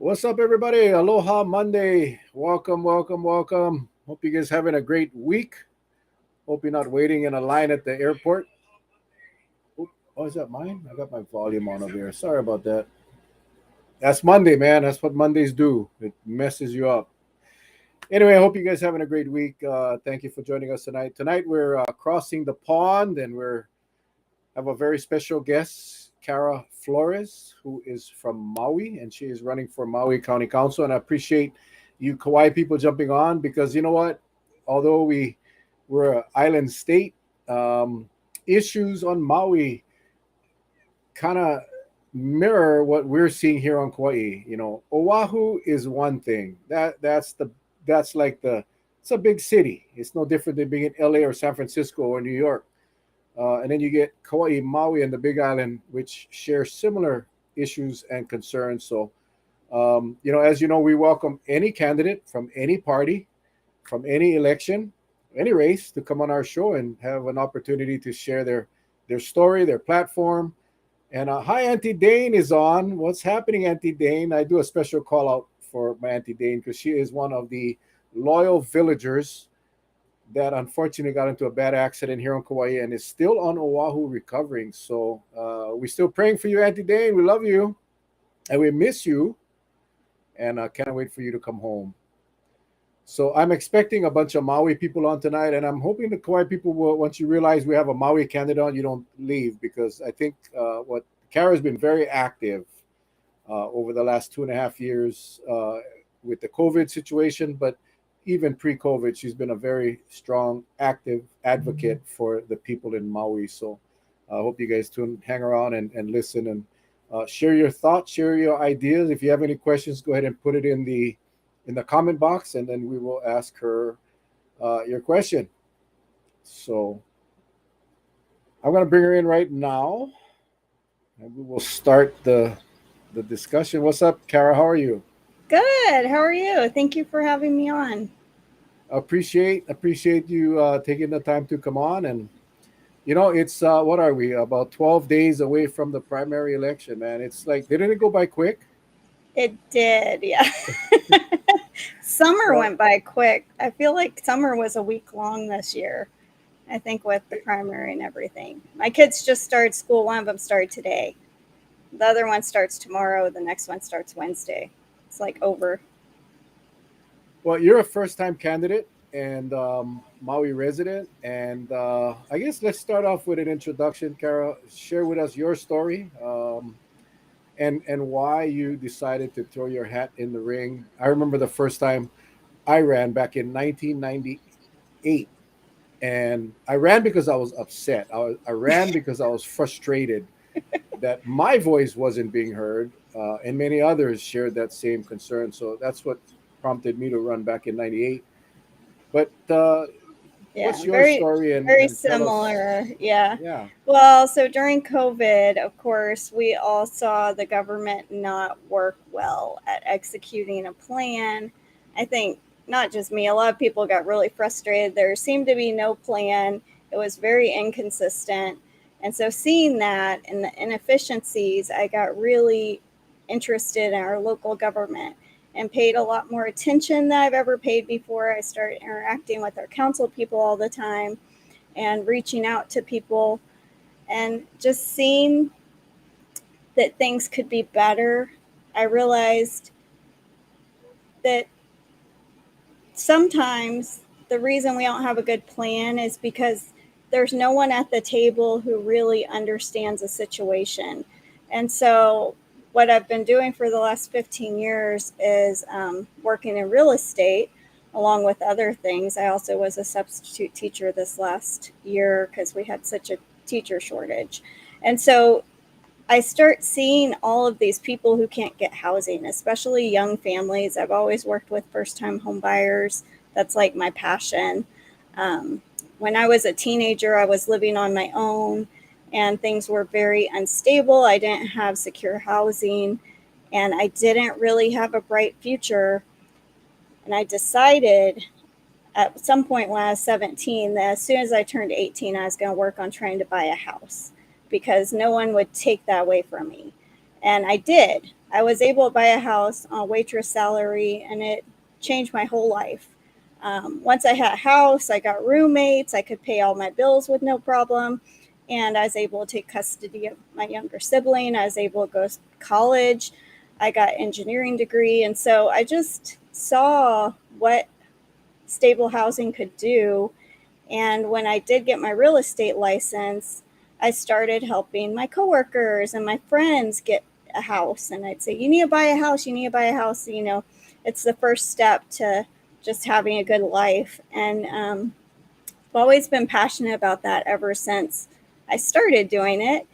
What's up, everybody? Aloha Monday. Welcome, welcome, welcome. Hope you guys having a great week. Hope you're not waiting in a line at the airport. Oop, oh, is that mine? I got my volume on over here. Sorry about that. That's Monday, man. That's what Mondays do. It messes you up. Anyway, I hope you guys having a great week. Thank you for joining us tonight. Tonight we're crossing the pond, and we're have a very special guest, Cara Flores, who is from Maui, and she is running for Maui County Council. And I appreciate you Kauai people jumping on because you know what? Although we're an island state, um, issues on Maui kind of mirror what we're seeing here on Kauai. You know, Oahu is one thing. That's like the it's a big city. It's no different than being in LA or San Francisco or New York. And then you get Kauai, Maui, and the Big Island, which share similar issues and concerns. So, as you know, we welcome any candidate from any party, from any election, any race to come on our show and have an opportunity to share their story, their platform. And hi, Auntie Dane is on. What's happening, Auntie Dane? I do a special call out for my Auntie Dane because she is one of the loyal villagers that unfortunately got into a bad accident here on Kauai and is still on Oahu recovering. So we're still praying for you, Auntie Dane. We love you and we miss you, and can't wait for you to come home. So I'm expecting a bunch of Maui people on tonight, and I'm hoping the Kauai people will, once you realize we have a Maui candidate on, you don't leave because I think what Kara's been very active over the last 2.5 years with the COVID situation, but even pre-COVID, she's been a very strong, active advocate for the people in Maui. So I hope you guys hang around and listen and share your thoughts, share your ideas. If you have any questions, go ahead and put it in the comment box, and then we will ask her your question. So I'm going to bring her in right now, and we will start the discussion. What's up, Kara? How are you? Good. How are you? Thank you for having me on. Appreciate you taking the time to come on. And it's what are we, about 12 days away from the primary election, man. It's like, didn't it go by quick? It did, yeah. Summer Well, went by quick. I feel like summer was a week long this year. I think with the primary and everything. My kids just started school. One of them started today. The other one starts tomorrow. The next one starts Wednesday. It's like over. you're a first-time candidate and Maui resident, and I guess let's start off with an introduction. Kara, share with us your story, and why you decided to throw your hat in the ring. I remember the first time I ran back in 1998, and I ran because I was upset. I ran because I was frustrated that my voice wasn't being heard, and many others shared that same concern. So that's what prompted me to run back in '98. But Yeah, what's your very, story, very and tell us? similar. Yeah. Yeah, Well, so during COVID, of course, we all saw the government not work well at executing a plan. I think not just me, a lot of people got really frustrated. There seemed to be no plan, it was very inconsistent. And so, seeing that and the inefficiencies, I got really interested in our local government and paid a lot more attention than I've ever paid before. I started interacting with our council people all the time and reaching out to people and just seeing that things could be better. I realized that sometimes the reason we don't have a good plan is because there's no one at the table who really understands the situation. And so, what I've been doing for the last 15 years is working in real estate along with other things. I also was a substitute teacher this last year because we had such a teacher shortage. And so, I start seeing all of these people who can't get housing, especially young families. I've always worked with first time home buyers. That's like my passion. Um, when I was a teenager, I was living on my own and things were very unstable. I didn't have secure housing and I didn't really have a bright future. And I decided at some point when I was 17 that as soon as I turned 18, I was going to work on trying to buy a house because no one would take that away from me. And I did. I was able to buy a house on a waitress salary, and it changed my whole life. Once I had a house, I got roommates, I could pay all my bills with no problem, and I was able to take custody of my younger sibling. I was able to go to college. I got engineering degree, and so I just saw what stable housing could do. And when I did get my real estate license, I started helping my coworkers and my friends get a house. And I'd say, you need to buy a house, you need to buy a house. You know, it's the first step to just having a good life. And I've always been passionate about that ever since I started doing it.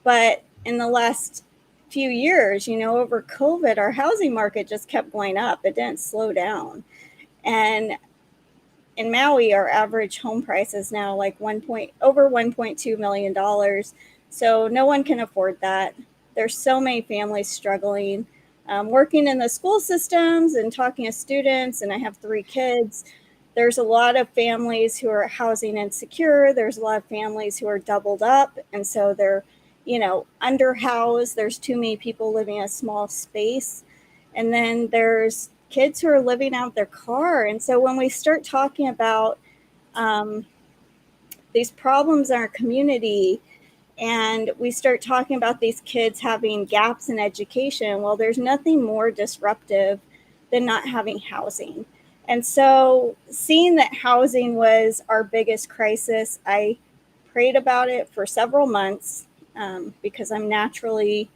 But in the last few years, you know, over COVID, our housing market just kept going up. It didn't slow down. And in Maui, our average home price is now like over $1.2 million. So no one can afford that. There's so many families struggling. Working in the school systems and talking to students, and I have 3 kids. There's a lot of families who are housing insecure. There's a lot of families who are doubled up, and so they're, you know, underhoused. There's too many people living in a small space. And then there's kids who are living out their car. And so when we start talking about um, these problems in our community, and we start talking about these kids having gaps in education, well, there's nothing more disruptive than not having housing. And so seeing that housing was our biggest crisis, I prayed about it for several months, because I'm naturally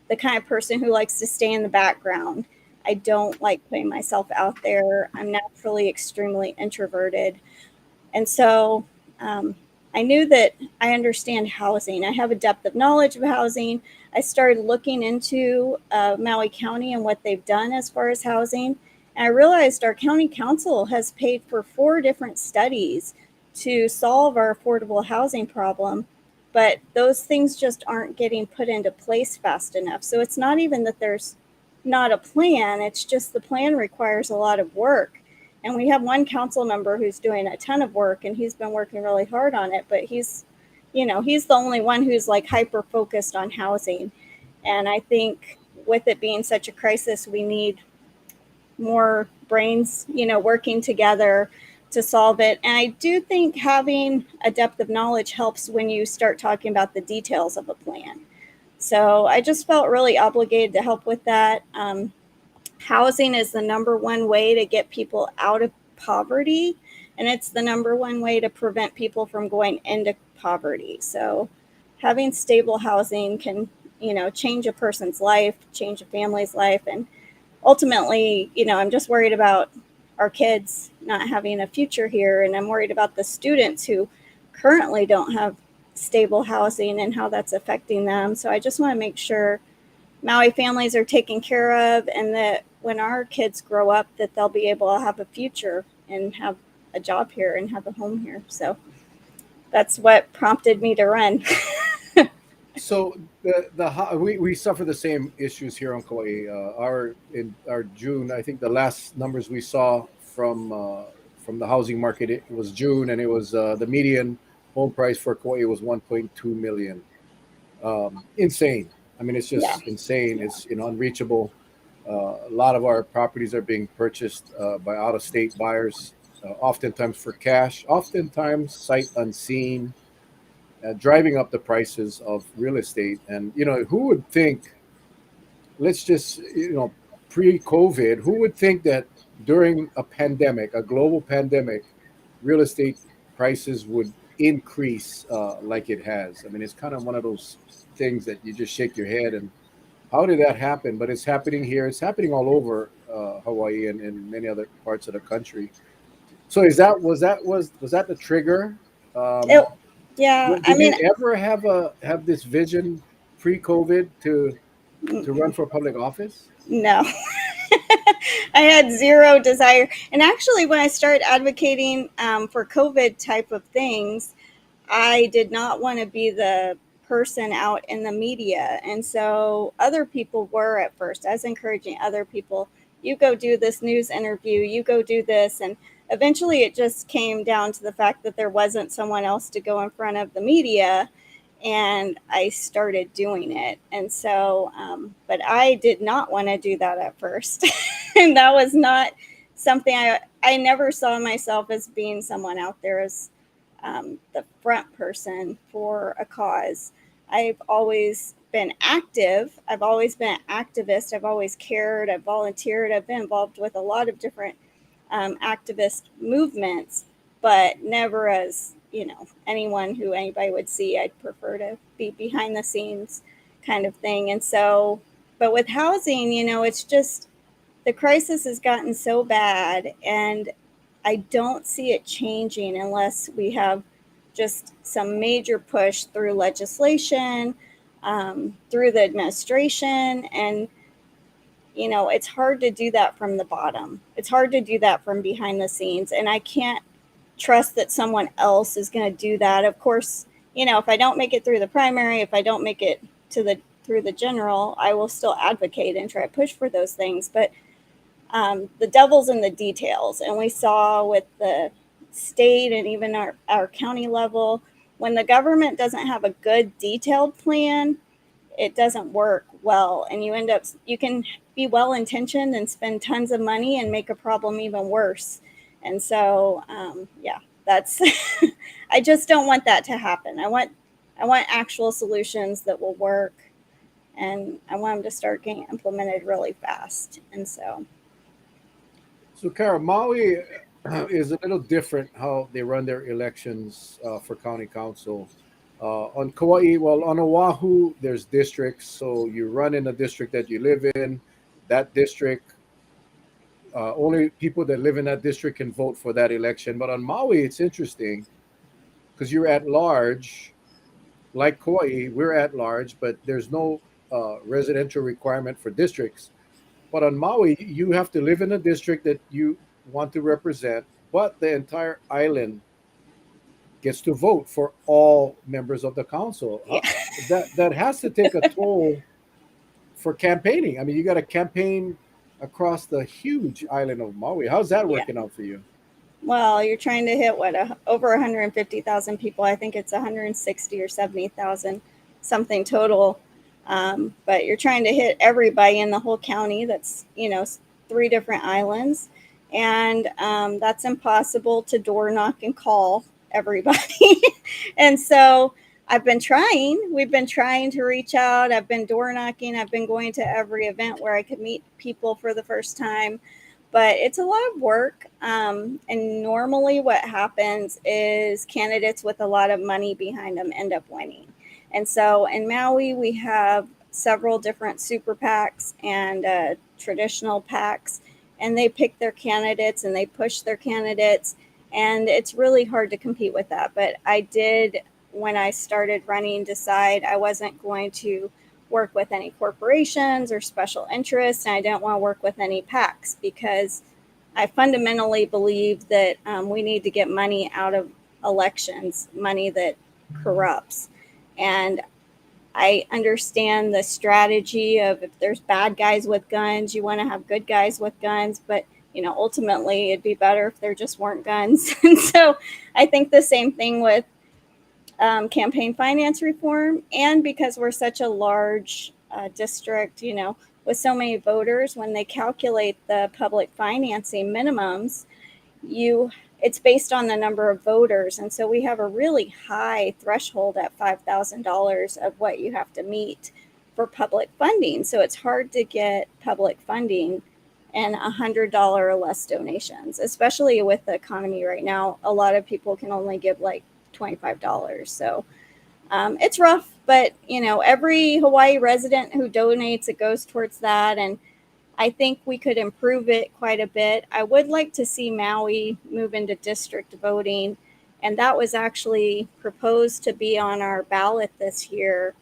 the kind of person who likes to stay in the background. I don't like putting myself out there. I'm naturally extremely introverted. And so I knew that I understand housing. I have a depth of knowledge of housing. I started looking into Maui County and what they've done as far as housing. And I realized our county council has paid for 4 different studies to solve our affordable housing problem. But those things just aren't getting put into place fast enough. So it's not even that there's not a plan, it's just the plan requires a lot of work. And we have one council member who's doing a ton of work, and he's been working really hard on it, but he's, you know, he's the only one who's like hyper focused on housing. And I think with it being such a crisis, we need more brains, you know, working together to solve it. And I do think having a depth of knowledge helps when you start talking about the details of a plan. So I just felt really obligated to help with that. Housing is the number one way to get people out of poverty, and it's the number one way to prevent people from going into poverty. So having stable housing can, you know, change a person's life, change a family's life. And ultimately, you know, I'm just worried about our kids not having a future here, and I'm worried about the students who currently don't have stable housing and how that's affecting them. So I just want to make sure Maui families are taken care of, and that when our kids grow up, that they'll be able to have a future and have a job here and have a home here. So that's what prompted me to run. So we suffer the same issues here on Kauai. Our June, I think the last numbers we saw from the housing market, it was June, and it was the median home price for Kauai was 1.2 million. Insane. I mean, it's Yeah. just insane. It's, you know, unreachable. A lot of our properties are being purchased by out of state buyers, oftentimes for cash, oftentimes sight unseen, driving up the prices of real estate. And, you know, who would think, let's just, you know, pre COVID, who would think that during a pandemic, a global pandemic, real estate prices would increase like it has? I mean, it's kind of one of those things that you just shake your head and how did that happen? But it's happening here. It's happening all over Hawaii and many other parts of the country. So was that the trigger? It, yeah. I Did mean, you ever have this vision pre-COVID to run for public office? no. I had zero desire. And actually, when I started advocating for COVID type of things, I did not want to be the person out in the media. And so other people were at first. I was encouraging other people, you go do this news interview, you go do this. And eventually it just came down to the fact that there wasn't someone else to go in front of the media. and I started doing it. And so, but I did not want to do that at first. And that was not something I never saw myself as being someone out there as the front person for a cause. I've always been active. I've always been an activist. I've always cared. I've volunteered. I've been involved with a lot of different activist movements, but never as, anyone who anybody would see. I'd prefer to be behind the scenes kind of thing. And so, but with housing, it's just the crisis has gotten so bad, and I don't see it changing unless we have just some major push through legislation, through the administration. And, it's hard to do that from the bottom. It's hard to do that from behind the scenes. And I can't trust that someone else is going to do that. Of course, if I don't make it through the primary, if I don't make it through the general, I will still advocate and try to push for those things. But the devil's in the details. And we saw with the state and even our county level, when the government doesn't have a good detailed plan, it doesn't work well. And you can be well intentioned and spend tons of money and make a problem even worse. And so, that's, I just don't want that to happen. I want actual solutions that will work, and I want them to start getting implemented really fast. And so, Cara, Maui is a little different how they run their elections for county council. On Kauai, well, on Oahu, there's districts. So you run in the district that you live in. That district, only people that live in that district can vote for that election. But on Maui, it's interesting because you're at large. Like Kauai, we're at large, but there's no residential requirement for districts. But on Maui, you have to live in a district that you want to represent, but the entire island gets to vote for all members of the council. yeah. That has to take a toll for campaigning. I mean, you got to campaign across the huge island of Maui. How's that Yeah. working out for you? Well, you're trying to hit over 150,000 people. I think it's 160 or 70,000 something total. But you're trying to hit everybody in the whole county. That's 3 different islands, and that's impossible to door knock and call everybody. And so I've been trying. We've been trying to reach out. I've been door knocking. I've been going to every event where I could meet people for the first time. But it's a lot of work. And normally what happens is candidates with a lot of money behind them end up winning. And so in Maui, we have several different super PACs and traditional PACs, and they pick their candidates and they push their candidates. And it's really hard to compete with that. But I did, when I started running, decide I wasn't going to work with any corporations or special interests, and I didn't want to work with any PACs because I fundamentally believe that we need to get money out of elections, money that corrupts. And I understand the strategy of if there's bad guys with guns, you want to have good guys with guns, but ultimately it'd be better if there just weren't guns. And so I think the same thing with campaign finance reform. And because we're such a large district, with so many voters, when they calculate the public financing minimums, it's based on the number of voters. And so we have a really high threshold at $5,000 of what you have to meet for public funding. So it's hard to get public funding and $100 or less donations, especially with the economy right now. A lot of people can only give like $25. So it's rough, but every Hawaii resident who donates, it goes towards that. And I think we could improve it quite a bit. I would like to see Maui move into district voting, and that was actually proposed to be on our ballot this year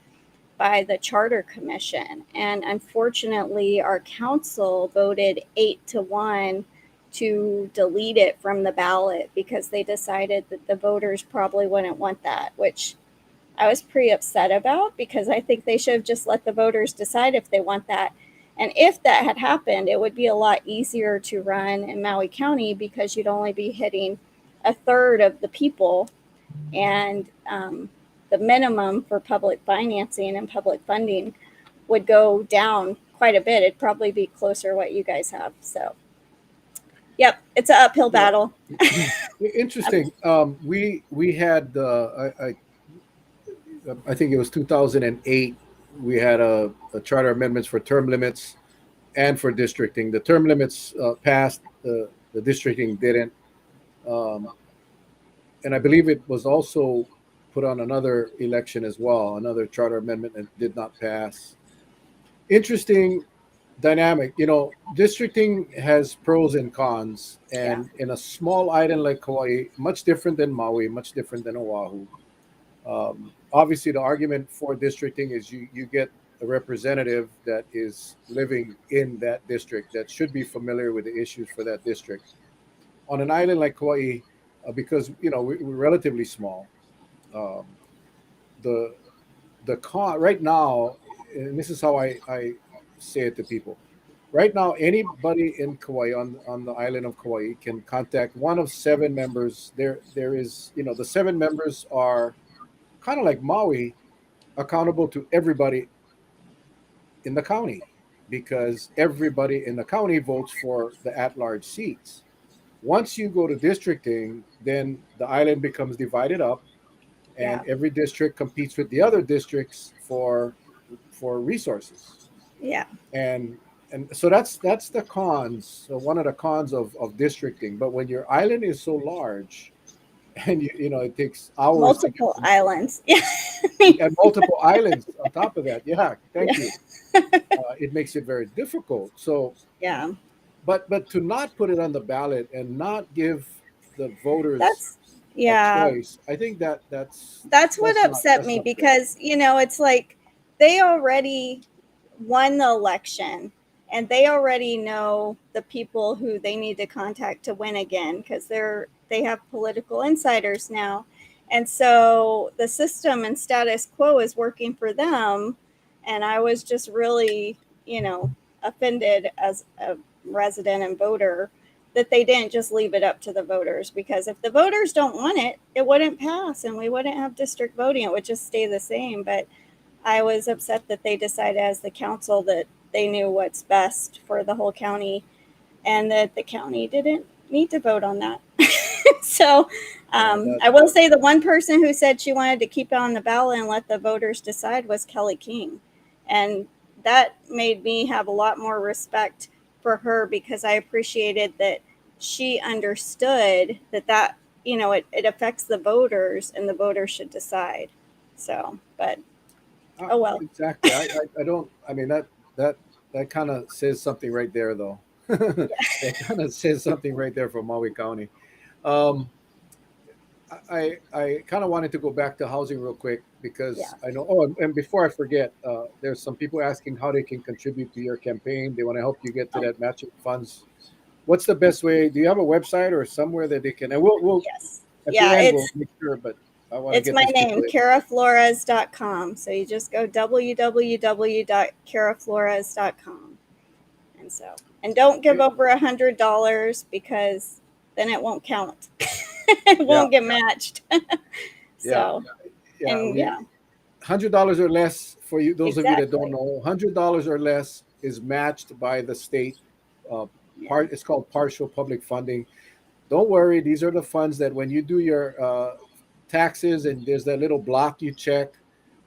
by the Charter Commission. And unfortunately, our council voted 8-1 to delete it from the ballot because they decided that the voters probably wouldn't want that, which I was pretty upset about because I think they should have just let the voters decide if they want that. And if that had happened, it would be a lot easier to run in Maui County because you'd only be hitting a third of the people, and the minimum for public financing and public funding would go down quite a bit. It'd probably be closer to what you guys have. So, yep, it's an uphill battle. Interesting. We had I think it was 2008. We had a charter amendments for term limits and for districting. The term limits passed. The districting didn't. Um, and I believe it was also put on another election as well, another charter amendment, and did not pass. Interesting dynamic. Districting has pros and cons, Yeah, and in a small island like Kauai, much different than Maui, much different than Oahu. Obviously, the argument for districting is you get a representative that is living in that district that should be familiar with the issues for that district. On an island like Kauai, because we're relatively small, um, the the con right now, and this is how I say it to people. Right now, anybody in Kauai on the island of Kauai can contact one of seven members. There is, the seven members are kind of like Maui, accountable to everybody in the county because everybody in the county votes for the at-large seats. Once you go to districting, then the island becomes divided up, and yeah, every district competes with the other districts for resources. yeah. And so that's the cons. So one of the cons of districting. But when your island is so large, and it takes hours to get Multiple from, islands. Yeah, and multiple islands on top of that. Yeah, thank yeah, you. It makes it very difficult. So, yeah. but to not put it on the ballot and not give the voters That's a yeah. choice, I think That's what upset that's me not fair. because it's like they already won the election and they already know the people who they need to contact to win again because they have political insiders now. And so the system and status quo is working for them. And I was just really, offended as a resident and voter that they didn't just leave it up to the voters, because if the voters don't want it, it wouldn't pass and we wouldn't have district voting. It would just stay the same. But I was upset that they decided as the council that they knew what's best for the whole county and that the county didn't need to vote on that. So Yeah, that I will say the one person who said she wanted to keep it on the ballot and let the voters decide was Kelly King. And that made me have a lot more respect for her because I appreciated that she understood it affects the voters and the voters should decide. So, but oh well. exactly. I don't. I mean that that kind of says something right there, though. That kind of says something right there for Maui County. Um, I kind of wanted to go back to housing real quick because Yeah. I know. Oh, and before I forget, there's some people asking how they can contribute to your campaign. They want to help you get to Oh, that matching funds. What's the best way? Do you have a website or somewhere that they can? And we'll yes. at the Yeah, end we'll make sure. But I want to it's get my this name, people in. caraflores.com. So you just go www.caraflores.com. And so, and don't give Okay. over $100 because then it won't count. It Yeah, won't get matched. yeah, So, yeah. and We yeah, $100 or less for you. Those of you that don't exactly. know, $100 or less is matched by the state. Uh, Yeah. Part it's called partial public funding. Don't worry, these are the funds that when you do your taxes and there's that little block you check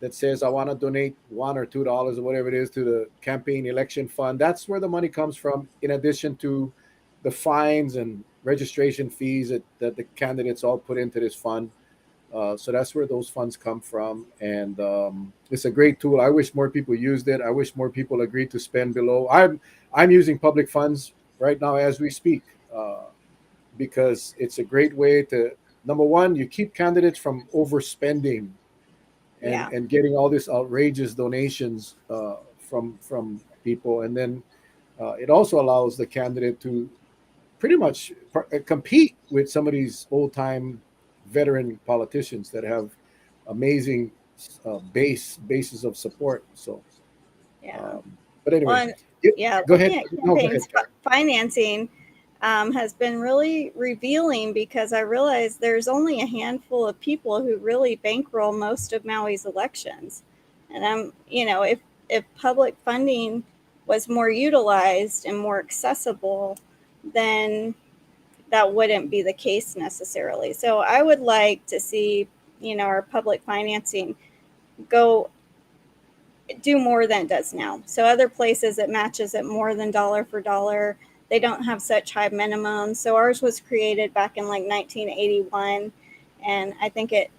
that says I want to donate $1 or $2 or whatever it is to the campaign election fund. That's where the money comes from, in addition to the fines and registration fees that the candidates all put into this fund. So that's where those funds come from, and it's a great tool. I wish more people used it. I wish more people agreed to spend below. I'm using public funds right now as we speak because it's a great way to, number one, you keep candidates from overspending and Yeah. getting all these outrageous donations from people, and then it also allows the candidate to pretty much compete with some of these old time veteran politicians that have amazing bases of support. So, Yeah. um, but Well, anyway, and y- yeah, go ahead. looking at No, go campaigns ahead, Karen. financing, has been really revealing, because I realized there's only a handful of people who really bankroll most of Maui's elections. And if public funding was more utilized and more accessible, then that wouldn't be the case necessarily. So I would like to see, our public financing go do more than it does now. So other places it matches it more than dollar for dollar. They don't have such high minimums. So ours was created back in like 1981, and I think it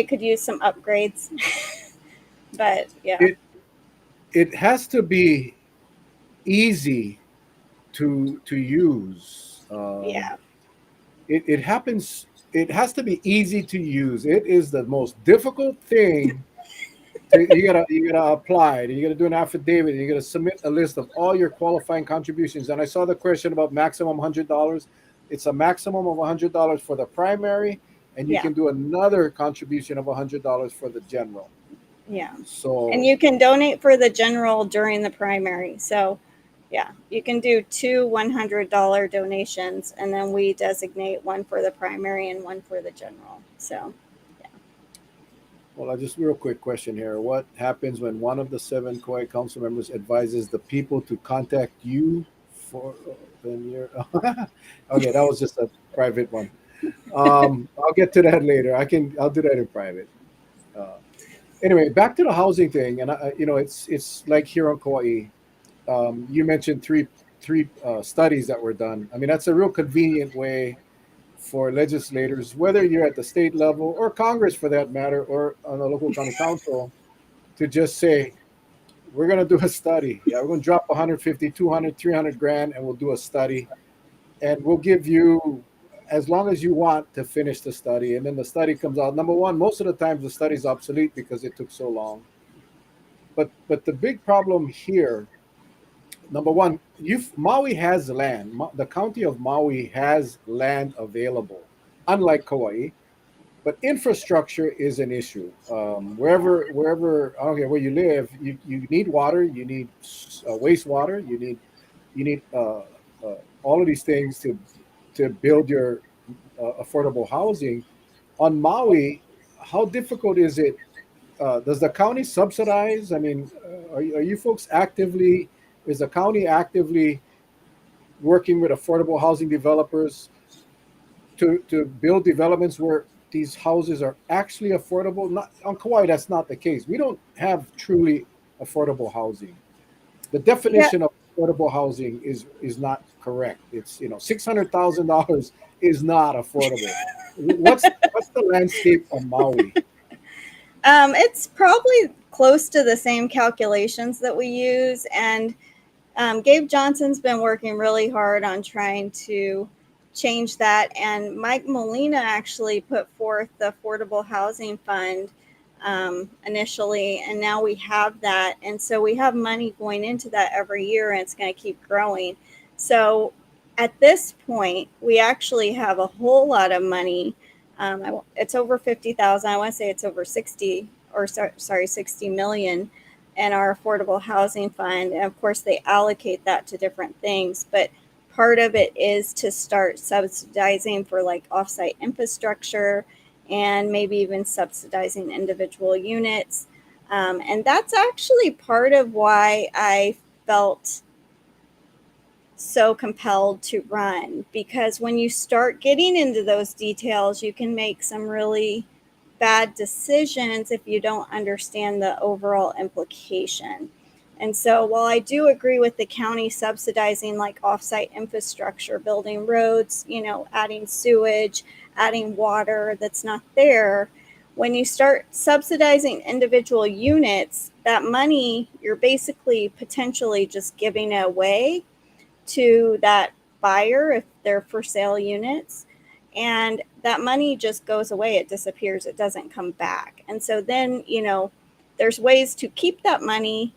could use some upgrades. But yeah, It it has to be easy to use. yeah, It happens. It has to be easy to use. It is the most difficult thing. You gotta apply it. You gotta do an affidavit. You gotta submit a list of all your qualifying contributions. And I saw the question about maximum $100. It's a maximum of $100 for the primary, and you yeah, can do another contribution of $100 for the general. yeah. And So you can donate for the general during the primary. So yeah, you can do two $100 donations, and then we designate one for the primary and one for the general. So well, I just real quick question here. What happens when one of the seven Kauai council members advises the people to contact you for then you're okay, that was just a private one. I'll get to that later. I'll do that in private. Uh, anyway, back to the housing thing, and it's like here on Kauai. You mentioned three studies that were done. I mean, that's a real convenient way for legislators, whether you're at the state level or Congress for that matter, or on the local county council, to just say, we're going to do a study. Yeah, we're going to drop 150, 200, 300 grand, and we'll do a study. And we'll give you as long as you want to finish the study. And then the study comes out. Number one, most of the times the study's obsolete because it took so long. But the big problem here, number one, Maui has land. The county of Maui has land available, unlike Kauai. But infrastructure is an issue. Wherever I don't care where you live, you need water, you need wastewater, you need all of these things to build your affordable housing. On Maui, how difficult is it? Does the county subsidize? I mean, are you folks actively? Is the county actively working with affordable housing developers to build developments where these houses are actually affordable? Not on Kauai, that's not the case. We don't have truly affordable housing. The yeah, definition of affordable housing is not correct. It's $600,000 is not affordable. What's the landscape of Maui? it's probably close to the same calculations that we use. And Gabe Johnson's been working really hard on trying to change that. And Mike Molina actually put forth the Affordable Housing Fund initially, and now we have that. And so we have money going into that every year, and it's going to keep growing. So at this point, we actually have a whole lot of money. It's over 50,000. I want to say it's over 60, or sorry, 60 million and our affordable housing fund. And of course, they allocate that to different things, but part of it is to start subsidizing for like offsite infrastructure, and maybe even subsidizing individual units. And that's actually part of why I felt so compelled to run, because when you start getting into those details, you can make some really bad decisions if you don't understand the overall implication. And so, while I do agree with the county subsidizing like offsite infrastructure, building roads, adding sewage, adding water that's not there, when you start subsidizing individual units, that money you're basically potentially just giving it away to that buyer if they're for sale units. And that money just goes away, it disappears, it doesn't come back. And so then, there's ways to keep that money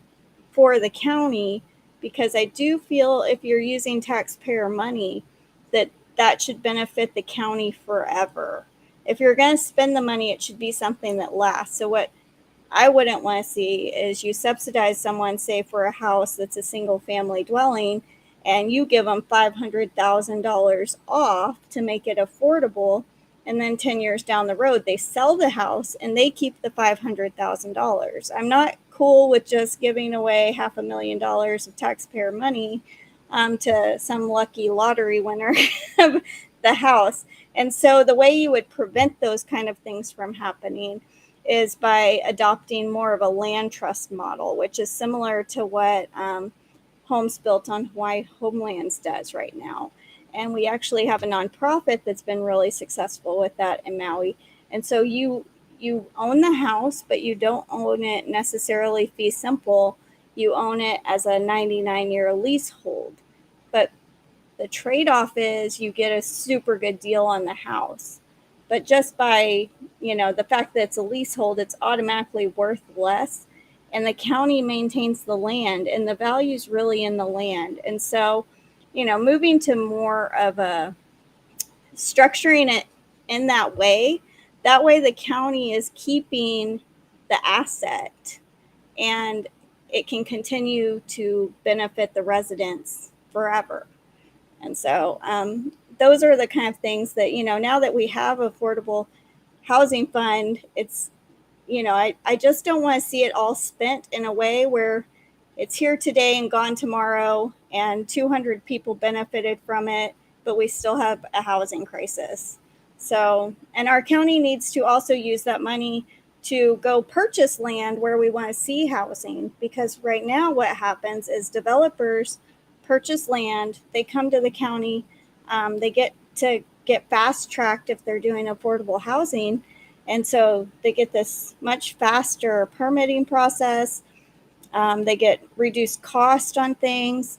for the county, because I do feel if you're using taxpayer money, that that should benefit the county forever. If you're going to spend the money, it should be something that lasts. So what I wouldn't want to see is you subsidize someone, say, for a house that's a single family dwelling, and you give them $500,000 off to make it affordable. And then 10 years down the road, they sell the house and they keep the $500,000. I'm not cool with just giving away $500,000 of taxpayer money to some lucky lottery winner of the house. And so the way you would prevent those kind of things from happening is by adopting more of a land trust model, which is similar to what Homes Built on Hawaii Homelands does right now. And we actually have a nonprofit that's been really successful with that in Maui. And so you own the house, but you don't own it necessarily fee simple. You own it as a 99-year leasehold. But the trade-off is you get a super good deal on the house. But just by, the fact that it's a leasehold, it's automatically worth less. And the county maintains the land, and the value's really in the land. And so, moving to more of a structuring it in that way the county is keeping the asset, and it can continue to benefit the residents forever. And so those are the kind of things that, now that we have affordable housing fund, it's, I just don't want to see it all spent in a way where it's here today and gone tomorrow and 200 people benefited from it, but we still have a housing crisis. So, and our county needs to also use that money to go purchase land where we want to see housing, because right now what happens is developers purchase land, they come to the county, they get fast tracked if they're doing affordable housing, and so they get this much faster permitting process. They get reduced cost on things,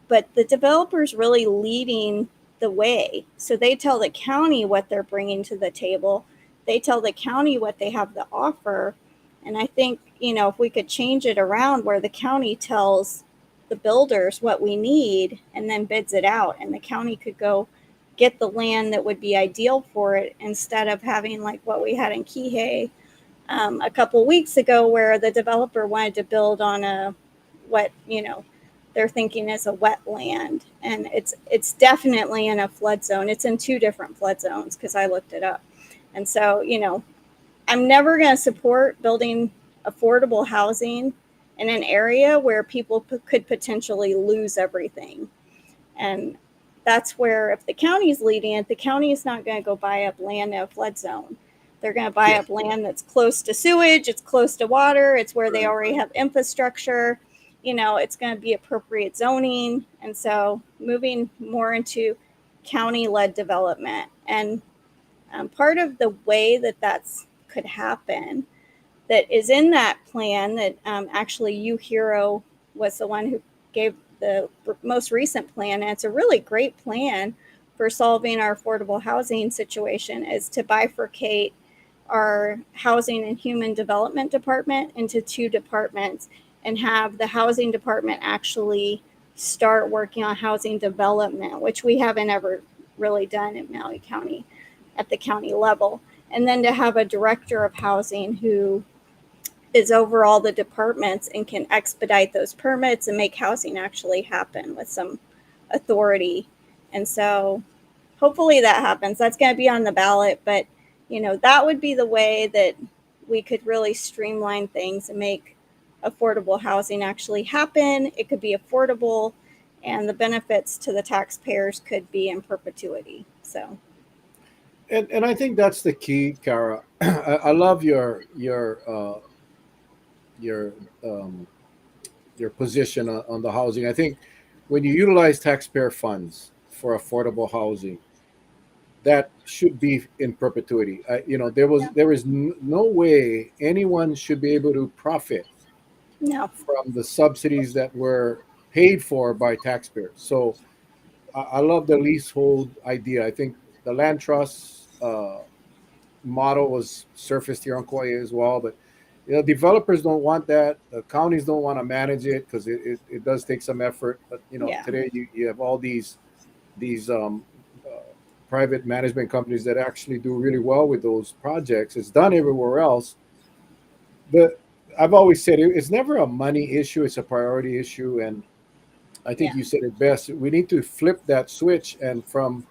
but the developer's really leading the way. So they tell the county what they're bringing to the table. They tell the county what they have to offer. And I think, if we could change it around where the county tells the builders what we need and then bids it out, and the county could go get the land that would be ideal for it, instead of having like what we had in Kihei a couple weeks ago, where the developer wanted to build on what they're thinking is a wetland, and it's definitely in a flood zone. It's in two different flood zones because I looked it up. And so I'm never going to support building affordable housing in an area where people could potentially lose everything. And that's where, if the county's leading it, the county is not going to go buy up land in a flood zone. They're going to buy up land that's close to sewage, it's close to water, it's where they already have infrastructure. It's going to be appropriate zoning. And so moving more into county-led development. And part of the way that that's could happen, that is in that plan that actually UHERO was the one who gave the most recent plan, and it's a really great plan for solving our affordable housing situation, is to bifurcate our housing and human development department into two departments, and have the housing department actually start working on housing development, which we haven't ever really done in Maui County at the county level. And then to have a director of housing who is over all the departments and can expedite those permits and make housing actually happen with some authority. And so hopefully that happens. That's going to be on the ballot, but that would be the way that we could really streamline things and make affordable housing actually happen. It could be affordable, and the benefits to the taxpayers could be in perpetuity. So, and I think that's the key, Cara. I love your um, your position on the housing. I think when you utilize taxpayer funds for affordable housing, that should be in perpetuity. yeah. There is no way anyone should be able to profit No. from the subsidies that were paid for by taxpayers. So I love the leasehold idea. I think the land trust model was surfaced here on Kauai as well, but developers don't want that. The counties don't want to manage it because it does take some effort. But Yeah. today you have all these private management companies that actually do really well with those projects. It's done everywhere else. But I've always said it's never a money issue; it's a priority issue. And I Yeah. think you said it best. We need to flip that switch and from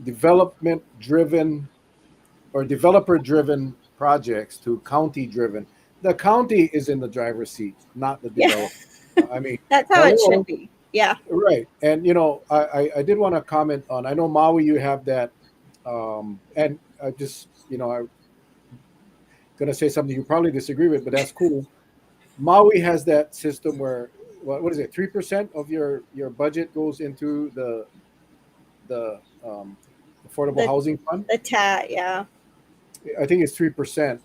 development driven or developer driven projects to county driven. The county is in the driver's seat, not the Yeah. developer. I mean, That's how it should hello, be. Yeah. right? And I did want to comment on. I know Maui, you have that, and I just I'm gonna say something you probably disagree with, but that's cool. Maui has that system where what is it? 3% of your budget goes into the affordable The housing fund. the tat. Yeah. I think it's 3%.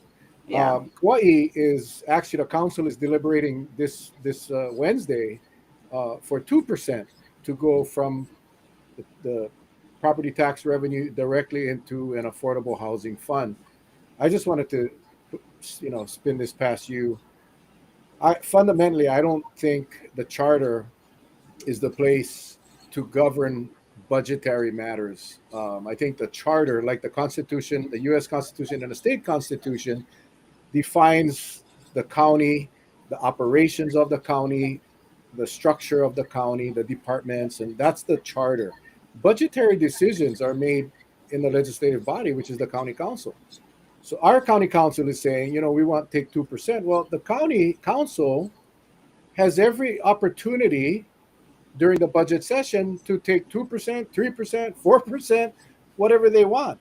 Yeah. Kauai is actually the council is deliberating this Wednesday for 2% to go from the property tax revenue directly into an affordable housing fund. I just wanted to spin this past you. I don't think the charter is the place to govern budgetary matters. I think the charter, like the Constitution, the U.S. Constitution, and the state constitution, defines the county, the operations of the county, the structure of the county, the departments, and that's the charter. Budgetary decisions are made in the legislative body, which is the county council. So our county council is saying, we want to take 2%. Well, the county council has every opportunity during the budget session to take 2%, 3%, 4%, whatever they want.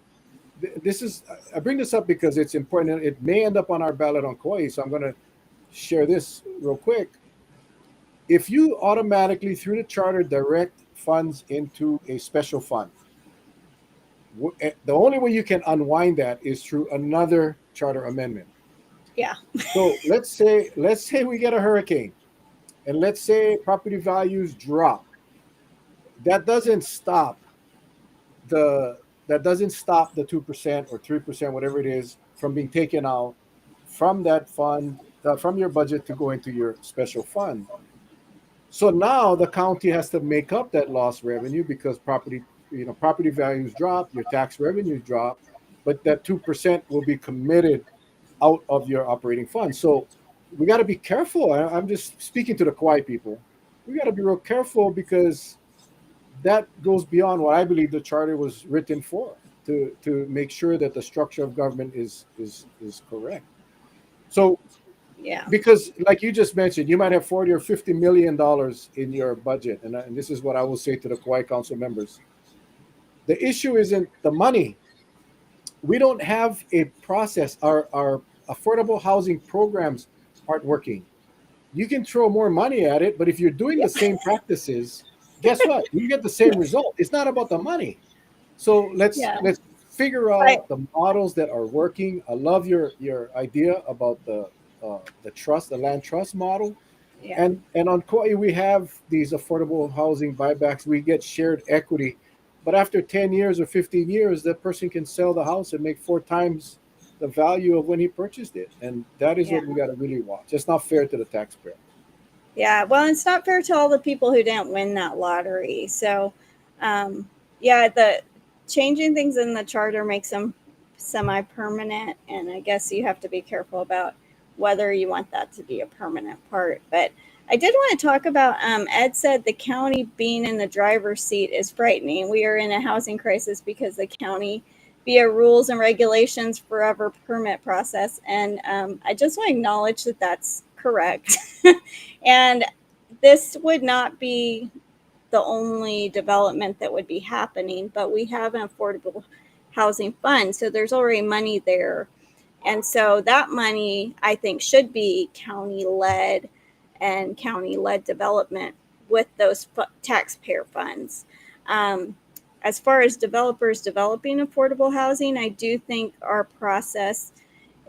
This is I bring this up because it's important. It may end up on our ballot on Kauai, so I'm going to share this real quick. If you automatically through the charter direct funds into a special fund, the only way you can unwind that is through another charter amendment. Yeah. So let's say we get a hurricane, and let's say property values drop. That doesn't stop the that doesn't stop the 2% or 3%, whatever it is, from being taken out from that fund, from your budget to go into your special fund. So now the county has to make up that lost revenue because property values drop, your tax revenues drop, but that 2% will be committed out of your operating fund. So we got to be careful. I'm just speaking to the Kauai people. We got to be real careful because that goes beyond what I believe the charter was written for, to make sure that the structure of government is correct. So Yeah. because like you just mentioned, you might have 40 or 50 million dollars in your budget, and this is what I will say to the Kauai Council members. The issue isn't the money. We don't have a process. Our affordable housing programs aren't working. You can throw more money at it, but if you're doing the Yep. same practices, guess what? You get the same result. It's not about the money. So let's Yeah. let's figure I out the models that are working. I love your idea about the land trust model. yeah. And on Kauai, we have these affordable housing buybacks. We get shared equity, but after 10 years or 15 years, that person can sell the house and make 4 times the value of when he purchased it. And that is Yeah. what we got to really watch. It's not fair to the taxpayer. Yeah. Well, it's not fair to all the people who didn't win that lottery. So, um, yeah, the changing things in the charter makes them semi-permanent, and I guess you have to be careful about whether you want that to be a permanent part. But I did want to talk about. Ed said the county being in the driver's seat is frightening. We are in a housing crisis because the county, via rules and regulations, forever permit process, and I just want to acknowledge that that's correct. And this would not be the only development that would be happening, but we have an affordable housing fund. So there's already money there. And so that money, I think, should be county led and county led development with those taxpayer funds. Um, as far as developers developing affordable housing, I do think our process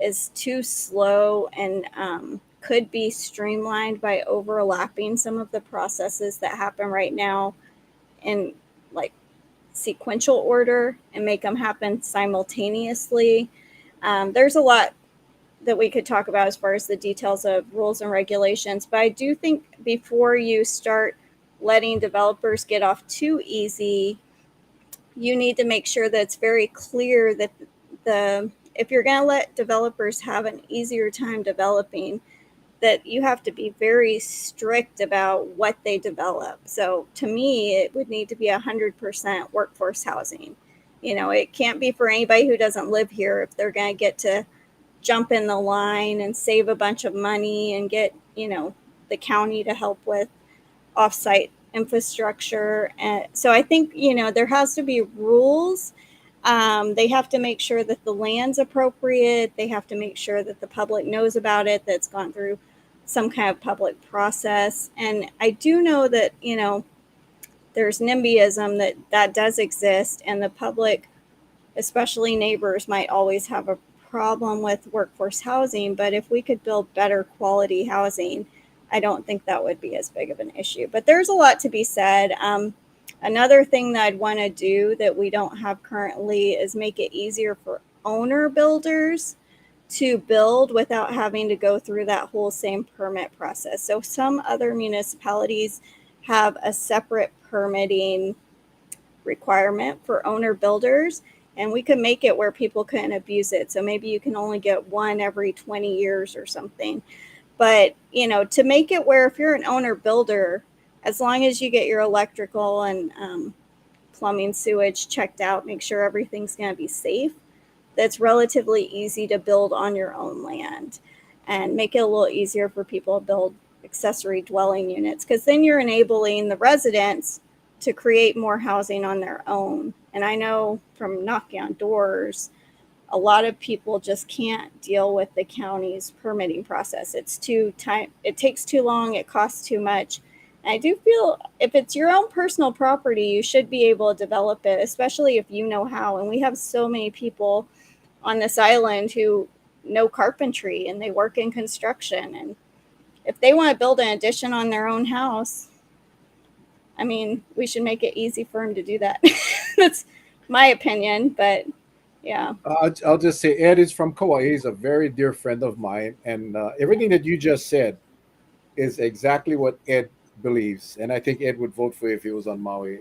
is too slow and could be streamlined by overlapping some of the processes that happen right now in like sequential order and make them happen simultaneously. There's a lot that we could talk about as far as the details of rules and regulations, but I do think before you start letting developers get off too easy, you need to make sure that it's very clear that the if you're going to let developers have an easier time developing, that you have to be very strict about what they develop. So to me, it would need to be 100% workforce housing. It can't be for anybody who doesn't live here if they're going to get to jump in the line and save a bunch of money and get, the county to help with offsite infrastructure. And so I think, there has to be rules. They have to make sure that the land's appropriate. They have to make sure that the public knows about it, that's gone through some kind of public process. And I do know that, there's NIMBYism that does exist, and the public, especially neighbors, might always have a problem with workforce housing. But if we could build better quality housing, I don't think that would be as big of an issue. But there's a lot to be said. Another thing that I'd want to do that we don't have currently is make it easier for owner builders to build without having to go through that whole same permit process. So some other municipalities have a separate permitting requirement for owner builders, and we could make it where people couldn't abuse it. So maybe you can only get one every 20 years or something. But, to make it where if you're an owner builder, as long as you get your electrical and plumbing, sewage checked out, make sure everything's going to be safe, that's relatively easy to build on your own land, and make it a little easier for people to build accessory dwelling units, because then you're enabling the residents to create more housing on their own. And I know from knocking on doors, a lot of people just can't deal with the county's permitting process. It takes too long, it costs too much. And I do feel if it's your own personal property, you should be able to develop it, especially if you know how. And we have so many people on this island who know carpentry and they work in construction. And if they want to build an addition on their own house, I mean, we should make it easy for them to do that. That's my opinion, but yeah. I'll just say Ed is from Kauai. He's a very dear friend of mine, and everything that you just said is exactly what Ed believes, and I think Ed would vote for you if he was on Maui.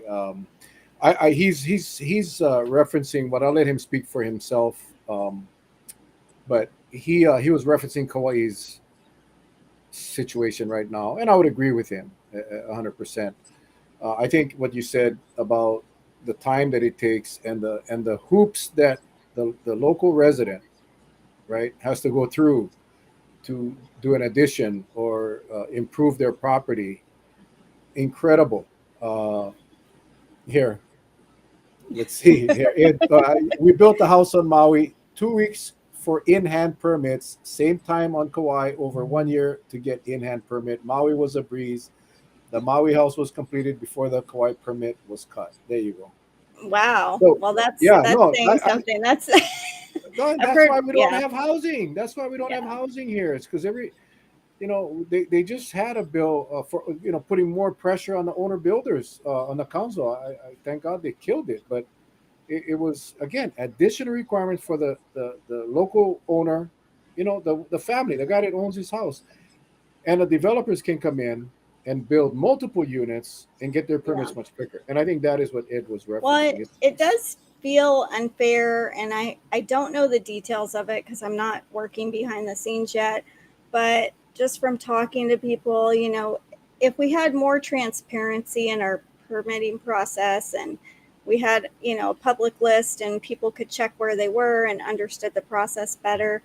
He's referencing, but I'll let him speak for himself. But he was referencing Kauai's situation right now, and I would agree with him 100%. I think what you said about the time that it takes and the hoops that the local resident, right, has to go through to do an addition or improve their property, incredible. Here, let's see. Here, we built a house on Maui, 2 weeks for in-hand permits, same time on Kauai, over 1 year to get in-hand permit. Maui was a breeze. The Maui house was completed before the Kauai permit was cut. There you go. Wow. So Well, that's yeah, that's no, saying something. That's I've that's heard. why we don't Yeah, have housing. That's why we don't have yeah. housing here. It's because they just had a bill for putting more pressure on the owner builders on the council. I thank God they killed it, but it was again additional requirements for the local owner, the family, the guy that owns his house, and the developers can come in and build multiple units and get their Yeah. permits much quicker. And I think that is what Ed was Well, referencing. it does feel unfair, and I don't know the details of it because I'm not working behind the scenes yet. But just from talking to people, if we had more transparency in our permitting process, and we had, a public list and people could check where they were and understood the process better,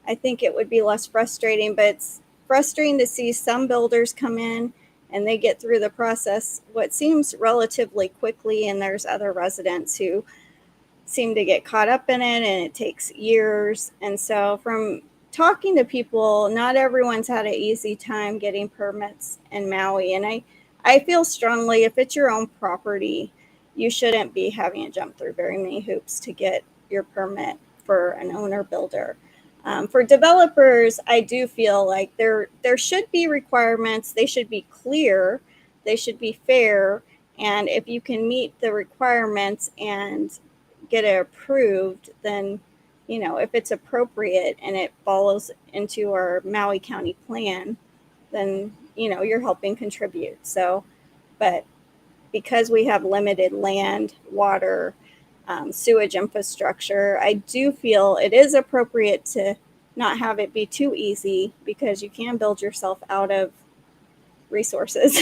I think it would be less frustrating. But it's frustrating to see some builders come in and they get through the process what seems relatively quickly, and there's other residents who seem to get caught up in it and it takes years. And so from talking to people, not everyone's had an easy time getting permits in Maui. And I feel strongly if it's your own property, you shouldn't be having to jump through very many hoops to get your permit for an owner builder. For developers, I do feel like there should be requirements. They should be clear. They should be fair. And if you can meet the requirements and get it approved, then, if it's appropriate and it follows into our Maui County plan, then, you're helping contribute. So, but because we have limited land, water, sewage infrastructure, I do feel it is appropriate to not have it be too easy, because you can build yourself out of resources.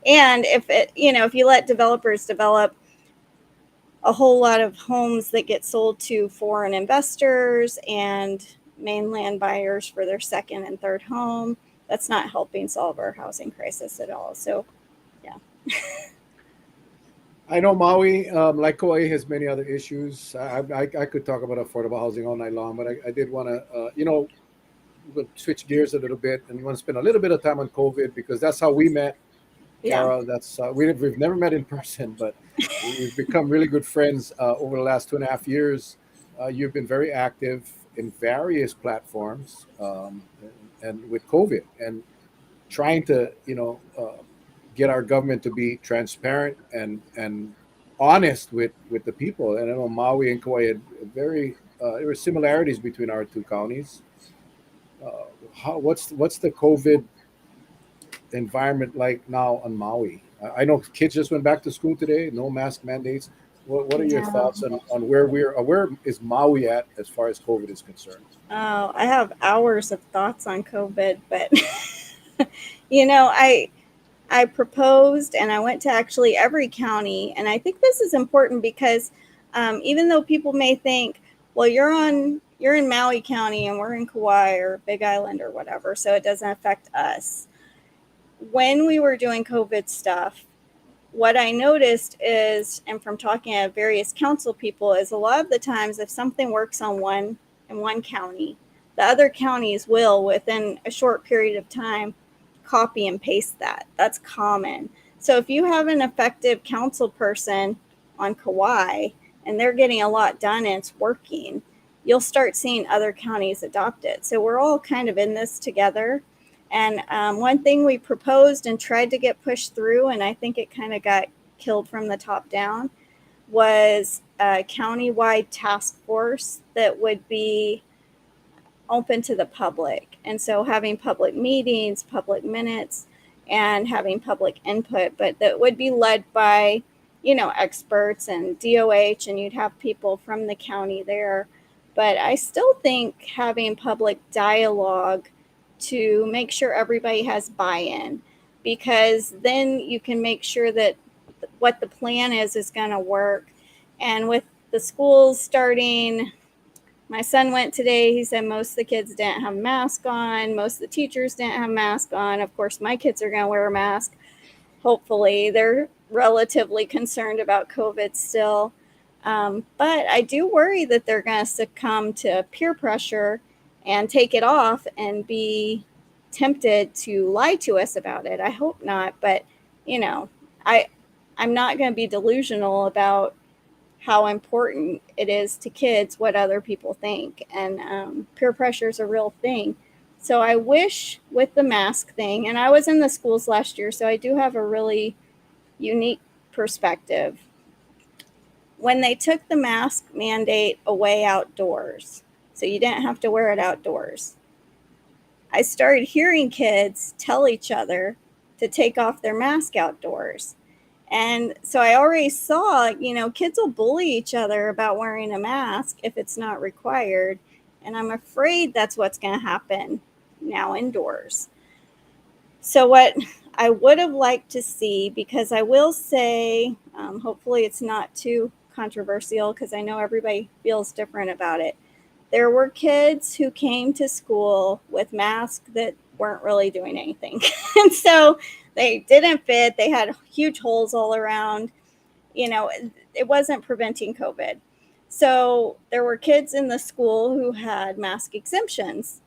And if you let developers develop a whole lot of homes that get sold to foreign investors and mainland buyers for their second and third home, that's not helping solve our housing crisis at all. So, yeah. I know Maui, like Kauai, has many other issues. I could talk about affordable housing all night long, but I did want to, we'll switch gears a little bit and want to spend a little bit of time on COVID, because that's how we met, Yeah. Cara. That's we've never met in person, but we've become really good friends over the last 2.5 years. You've been very active in various platforms, and with COVID, and trying to get our government to be transparent and honest with the people. And I know Maui and Kauai had very there were similarities between our two counties. What's the COVID environment like now on Maui? I know kids just went back to school today. No mask mandates. What are your Yeah. thoughts on where is Maui at as far as COVID is concerned? Oh, I have hours of thoughts on COVID, but I proposed and I went to actually every county. And I think this is important because even though people may think, well, you're in Maui County and we're in Kauai or Big Island or whatever, so it doesn't affect us. When we were doing COVID stuff, what I noticed is, and from talking to various council people, is a lot of the times if something works in one county, the other counties will, within a short period of time, copy and paste that. That's common. So if you have an effective council person on Kauai and they're getting a lot done and it's working, you'll start seeing other counties adopt it. So we're all kind of in this together. And one thing we proposed and tried to get pushed through, and I think it kind of got killed from the top down, was a countywide task force that would be open to the public. And so having public meetings, public minutes, and having public input, but that would be led by, experts and DOH, and you'd have people from the county there. But I still think having public dialogue to make sure everybody has buy-in, because then you can make sure that what the plan is going to work. And with the schools starting, my son went today. He said most of the kids didn't have a mask on. Most of the teachers didn't have a mask on. Of course, my kids are going to wear a mask. Hopefully, they're relatively concerned about COVID still. But I do worry that they're going to succumb to peer pressure and take it off and be tempted to lie to us about it. I hope not. But, I, I'm not going to be delusional about how important it is to kids what other people think. And peer pressure is a real thing. So I wish with the mask thing, and I was in the schools last year, so I do have a really unique perspective. When they took the mask mandate away outdoors, so you didn't have to wear it outdoors, I started hearing kids tell each other to take off their mask outdoors. And so I already saw, kids will bully each other about wearing a mask if it's not required. And I'm afraid that's what's going to happen now indoors. So, what I would have liked to see, because I will say, hopefully it's not too controversial because I know everybody feels different about it. There were kids who came to school with masks that weren't really doing anything. And so they didn't fit. They had huge holes all around. It wasn't preventing COVID. So there were kids in the school who had mask exemptions.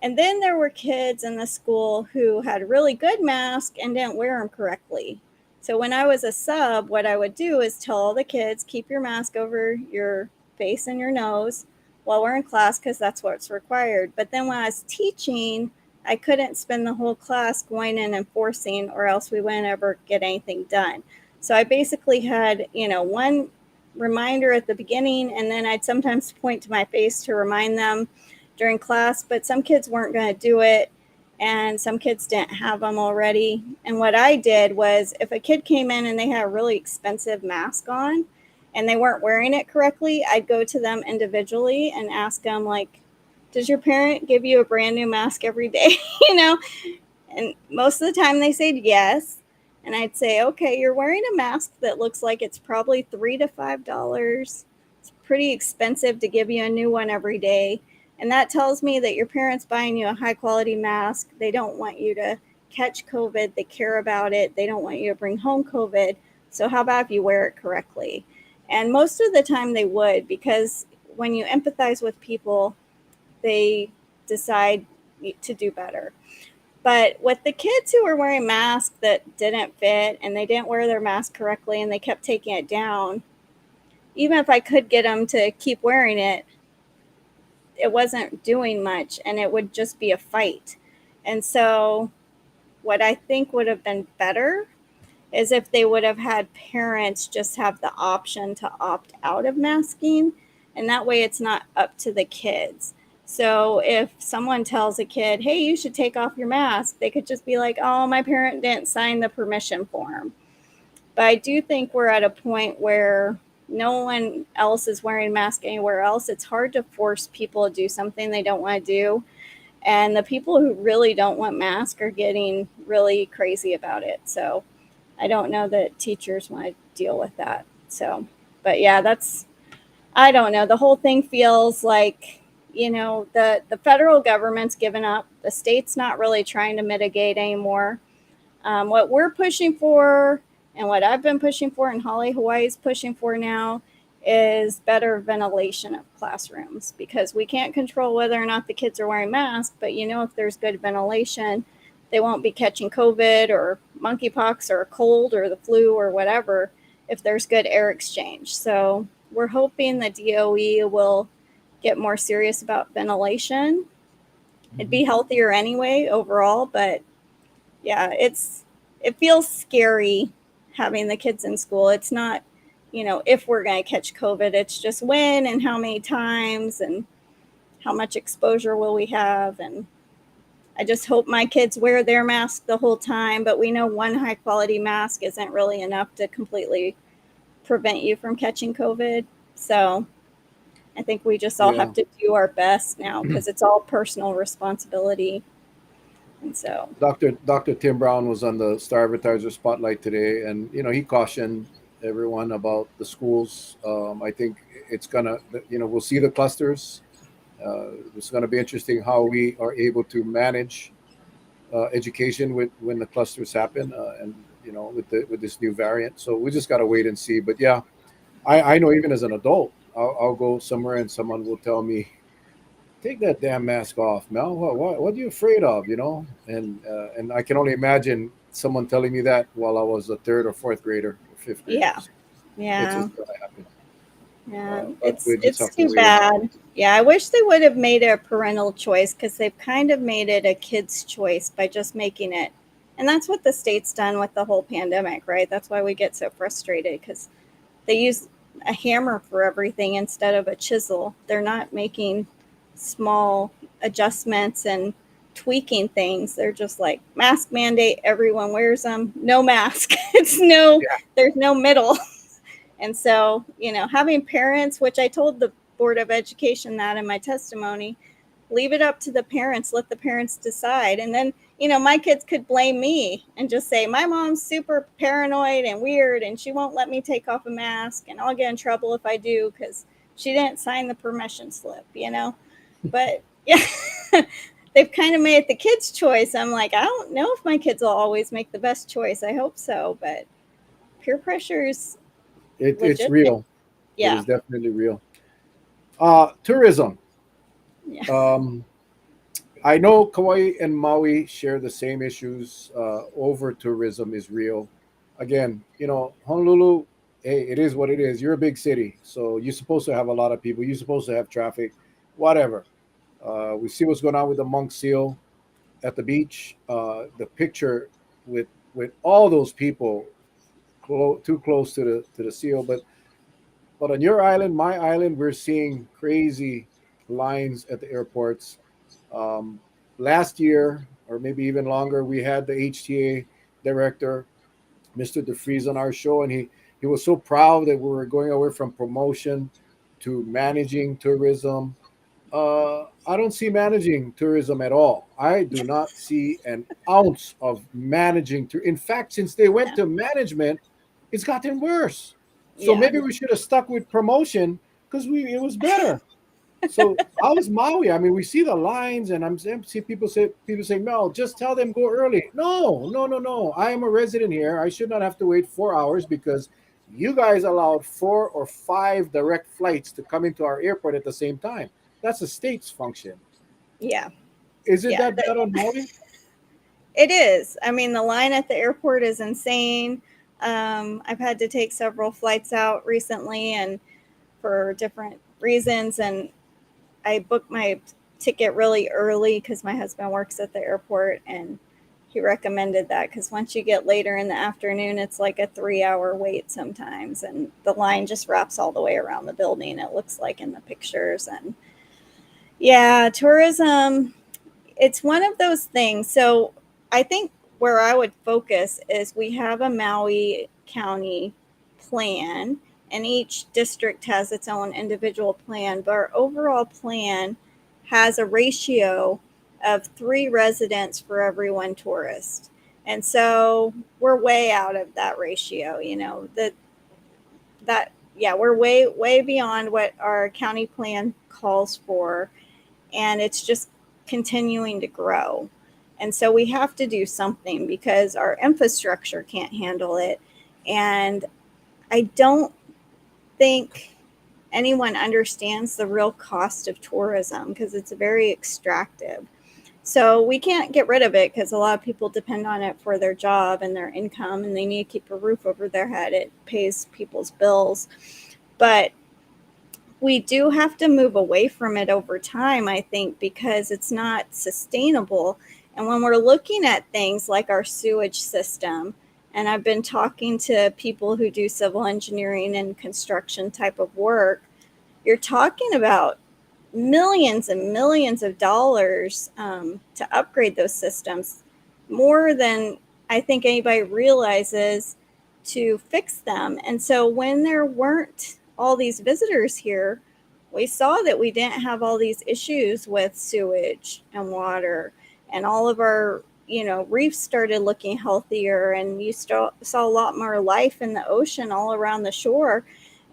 And then there were kids in the school who had really good masks and didn't wear them correctly. So when I was a sub, what I would do is tell all the kids, keep your mask over your face and your nose while we're in class, because that's what's required. But then when I was teaching, I couldn't spend the whole class going in and enforcing, or else we wouldn't ever get anything done. So I basically had, one reminder at the beginning, and then I'd sometimes point to my face to remind them during class, but some kids weren't going to do it, and some kids didn't have them already. And what I did was, if a kid came in and they had a really expensive mask on and they weren't wearing it correctly, I'd go to them individually and ask them, like, Does your parent give you a brand new mask every day? you know, and most of the time they said yes. And I'd say, okay, you're wearing a mask that looks like it's probably $3 to $5. It's pretty expensive to give you a new one every day. And that tells me that your parents buying you a high quality mask, they don't want you to catch COVID. They care about it. They don't want you to bring home COVID. So how about if you wear it correctly? And most of the time they would, because when you empathize with people, they decide to do better. But with the kids who were wearing masks that didn't fit and they didn't wear their mask correctly and they kept taking it down, even if I could get them to keep wearing it, it wasn't doing much and it would just be a fight. And so, what I think would have been better is if they would have had parents just have the option to opt out of masking, and that way it's not up to the kids. So if someone tells a kid, hey, you should take off your mask, they could just be like, oh, my parent didn't sign the permission form. But I do think we're at a point where no one else is wearing masks anywhere else. It's hard to force people to do something they don't want to do. And the people who really don't want masks are getting really crazy about it. So I don't know that teachers want to deal with that. So, but yeah, I don't know. The whole thing feels like, the federal government's given up. The state's not really trying to mitigate anymore. What we're pushing for and what I've been pushing for and Holly Hawaii is pushing for now is better ventilation of classrooms, because we can't control whether or not the kids are wearing masks, but if there's good ventilation, they won't be catching COVID or monkeypox or a cold or the flu or whatever if there's good air exchange. So we're hoping the DOE will get more serious about ventilation. It'd be healthier anyway overall, but yeah, it feels scary having the kids in school. It's not, if we're going to catch COVID, it's just when and how many times and how much exposure will we have. And I just hope my kids wear their mask the whole time, but we know one high quality mask isn't really enough to completely prevent you from catching COVID. So I think we just all Yeah. have to do our best now, because it's all personal responsibility. And so, Dr. Tim Brown was on the Star Advertiser Spotlight today, and he cautioned everyone about the schools. I think it's gonna, we'll see the clusters. It's going to be interesting how we are able to manage education when the clusters happen, and with this new variant. So we just got to wait and see. But yeah, I know even as an adult, I'll go somewhere and someone will tell me, take that damn mask off, Mel. What are you afraid of? And I can only imagine someone telling me that while I was a third or fourth grader or fifth grader. yeah, So it's yeah. just going to happen. Yeah, But it's we just it's have to too wait and see. bad. Yeah, I wish they would have made it a parental choice, because they've kind of made it a kid's choice by just making it. And that's what the state's done with the whole pandemic, right? That's why we get so frustrated, because they use a hammer for everything instead of a chisel. They're not making small adjustments and tweaking things. They're just like, mask mandate, everyone wears them, no mask. Yeah. There's no middle. And so, having parents, which I told the Board of Education that in my testimony, leave it up to the parents, let the parents decide. And then, my kids could blame me and just say, my mom's super paranoid and weird, and she won't let me take off a mask, and I'll get in trouble if I do because she didn't sign the permission slip. But yeah, they've kind of made it the kids' choice. I'm like, I don't know if my kids will always make the best choice. I hope so, but peer pressure is It's legit. real. It Yeah. is definitely real. Tourism. Yeah. Um, I know Kauai and Maui share the same issues. Over tourism is real. Again, Honolulu, hey, it is what it is. You're a big city, so you're supposed to have a lot of people. You're supposed to have traffic, whatever. We see what's going on with the monk seal at the beach. The picture with all those people too close to the seal, but on your island, my island, we're seeing crazy lines at the airports. Um, Last year, or maybe even longer, we had the HTA director, Mr. DeFries, on our show, and he was so proud that we were going away from promotion to managing tourism. I don't see managing tourism at all. I do not see an ounce of managing. In fact, since they went Yeah. to management, it's gotten worse. So Yeah. maybe we should have stuck with promotion because we it was better. So how is Maui? I mean, we see the lines, and I'm see people say, Mel, just tell them go early. No, no, no, no. I am a resident here. I should not have to wait 4 hours because you guys allowed 4 or 5 direct flights to come into our airport at the same time. That's a state's function. Yeah. Is it Yeah. that bad on Maui? It is. I mean, the line at the airport is insane. I've had to take several flights out recently and for different reasons. And I booked my ticket really early because my husband works at the airport and he recommended that because once you get later in the afternoon, it's like a 3 hour wait sometimes. And the line just wraps all the way around the building, it looks like in the pictures. And yeah, tourism, it's one of those things. So I think where I would focus is we have a Maui County plan, and each district has its own individual plan, but our overall plan has a ratio of 3 residents for every 1 tourist. And so we're way out of that ratio, that yeah, we're way beyond what our county plan calls for, and it's just continuing to grow. And so we have to do something because our infrastructure can't handle it. And I don't think anyone understands the real cost of tourism because it's very extractive. So we can't get rid of it because a lot of people depend on it for their job and their income, and they need to keep a roof over their head. It pays people's bills. But we do have to move away from it over time, I think, because it's not sustainable. And when we're looking at things like our sewage system, and I've been talking to people who do civil engineering and construction type of work, you're talking about millions and millions of dollars to upgrade those systems, more than I think anybody realizes to fix them. And so when there weren't all these visitors here, we saw that we didn't have all these issues with sewage and water, and all of our reefs started looking healthier, and you saw a lot more life in the ocean all around the shore.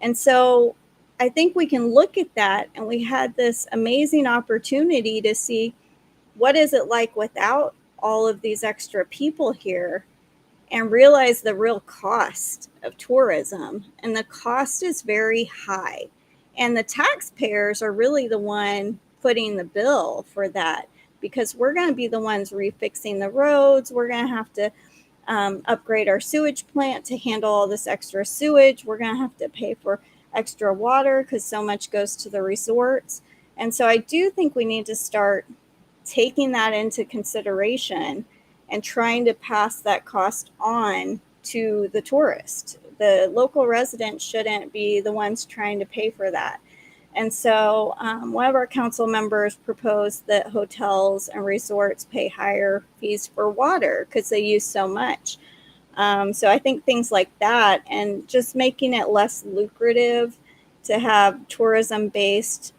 And so I think we can look at that, and we had this amazing opportunity to see what is it like without all of these extra people here, and realize the real cost of tourism. And the cost is very high. And the taxpayers are really the one footing the bill for that, because we're going to be the ones refixing the roads. We're going to have to upgrade our sewage plant to handle all this extra sewage. We're going to have to pay for extra water because so much goes to the resorts. And so I do think we need to start taking that into consideration and trying to pass that cost on to the tourist. The local residents shouldn't be the ones trying to pay for that. And so one of our council members proposed that hotels and resorts pay higher fees for water because they use so much. So I think things like that, and just making it less lucrative to have tourism-based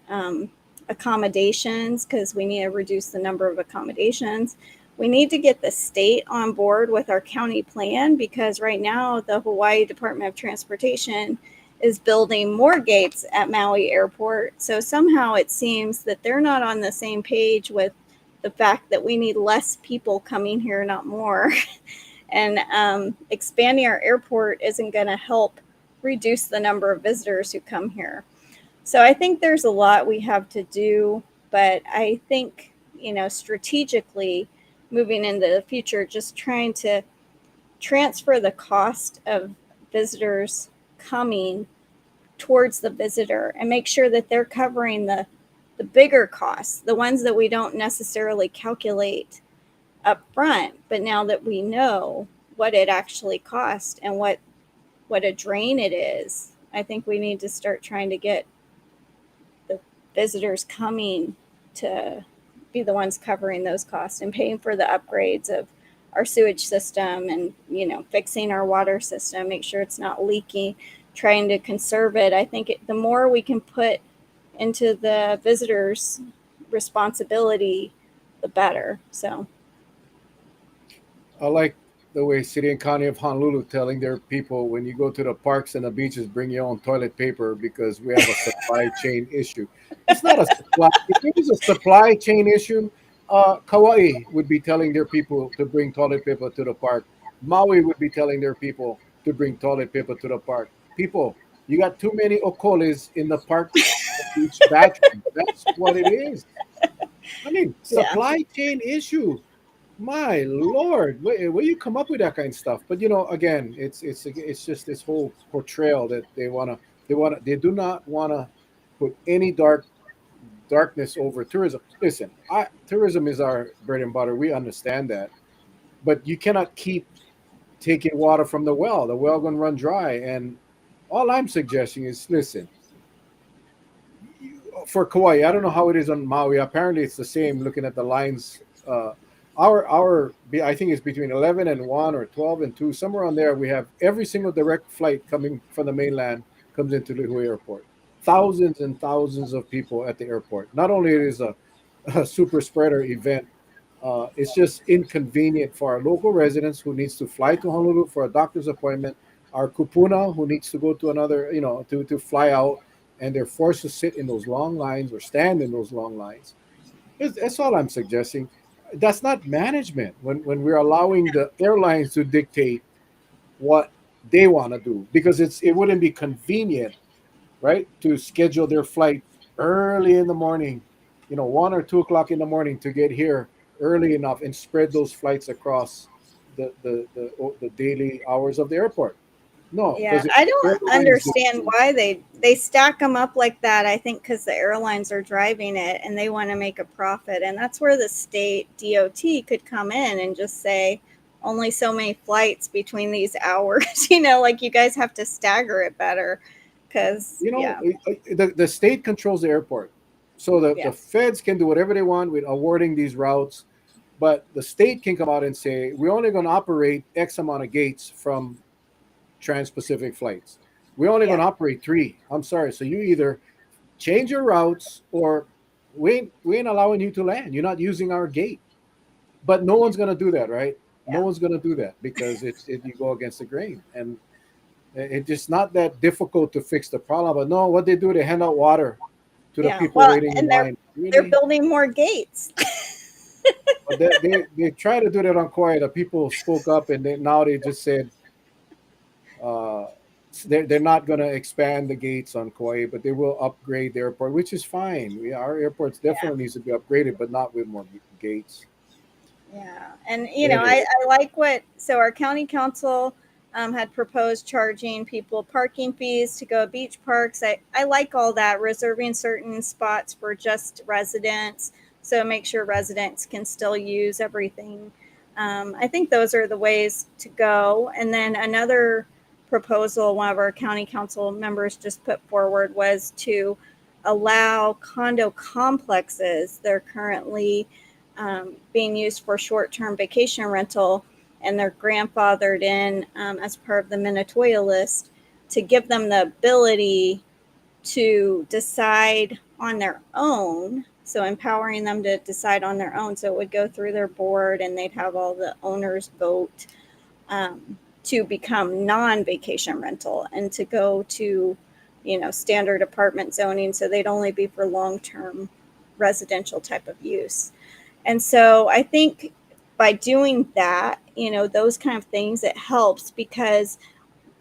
accommodations, because we need to reduce the number of accommodations. We need to get the state on board with our county plan, because right now the Hawaii Department of Transportation is building more gates at Maui Airport. So somehow it seems that they're not on the same page with the fact that we need less people coming here, not more. And expanding our airport isn't going to help reduce the number of visitors who come here. So I think there's a lot we have to do, but I think, strategically moving into the future, just trying to transfer the cost of visitors coming towards the visitor and make sure that they're covering the bigger costs, the ones that we don't necessarily calculate up front. But now that we know what it actually costs and what a drain it is, I think we need to start trying to get the visitors coming to be the ones covering those costs and paying for the upgrades of our sewage system, and fixing our water system, make sure it's not leaking, trying to conserve it. I think the more we can put into the visitors' responsibility, the better. So I like the way City and County of Honolulu telling their people when you go to the parks and the beaches, bring your own toilet paper because we have a supply chain issue. It's not a supply. If it was a supply chain issue, Kauai would be telling their people to bring toilet paper to the park. Maui would be telling their people to bring toilet paper to the park. People, you got too many okoles in the park and beach bathroom. That's what it is. I mean, yeah, supply chain issue. My lord, where you come up with that kind of stuff? But again, it's just this whole portrayal that they do not wanna put any darkness over tourism. Listen, tourism is our bread and butter. We understand that, but you cannot keep taking water from the well. The well gonna run dry. And all I'm suggesting is, listen, for Kauai, I don't know how it is on Maui. Apparently, it's the same. Looking at the lines, I think it's between 11 and 1 or 12 and 2, somewhere on there. We have every single direct flight coming from the mainland comes into Lihue Airport. Thousands and thousands of people at the airport. Not only it is a super spreader event, it's just inconvenient for our local residents who needs to fly to Honolulu for a doctor's appointment, our kupuna who needs to go to another, to fly out, and they're forced to sit in those long lines or stand in those long lines. That's all I'm suggesting. That's not management when we're allowing the airlines to dictate what they want to do because it wouldn't be convenient, right, to schedule their flight early in the morning, 1 or 2 o'clock in the morning to get here early enough and spread those flights across the daily hours of the airport. No, yeah. because if I the don't airlines understand why they stack them up like that. I think because the airlines are driving it and they want to make a profit, and that's where the state DOT could come in and just say only so many flights between these hours. Like you guys have to stagger it better. Because yeah, the state controls the airport, so the yeah, feds can do whatever they want with awarding these routes, but the state can come out and say we're only going to operate X amount of gates from trans-Pacific flights. We're only going yeah, to operate three. I'm sorry. So you either change your routes or we ain't allowing you to land. You're not using our gate. But no one's going to do that, right? No yeah, one's going to do that because you go against the grain. And it's just not that difficult to fix the problem. But no, what they do, they hand out water to the yeah. people Well, waiting in and they're line. they're Really? building more gates. But they try to do that on Kauai. The people spoke up and now they just said, uh, they're not going to expand the gates on Kauai, but they will upgrade the airport, which is fine. Our airports Yeah, definitely needs to be upgraded, but not with more gates. yeah. And Anyway, I like so our county council had proposed charging people parking fees to go to beach parks. I like all that, reserving certain spots for just residents, so make sure residents can still use everything. I think those are the ways to go. And then another proposal one of our county council members just put forward was to allow condo complexes. They're currently being used for short-term vacation rental, and they're grandfathered in as part of the Minatoya list, to give them the ability to decide on their own. So empowering them to decide on their own. So it would go through their board, and they'd have all the owners vote to become non-vacation rental and to go to, standard apartment zoning. So they'd only be for long-term residential type of use. And so I think by doing that, those kind of things, it helps because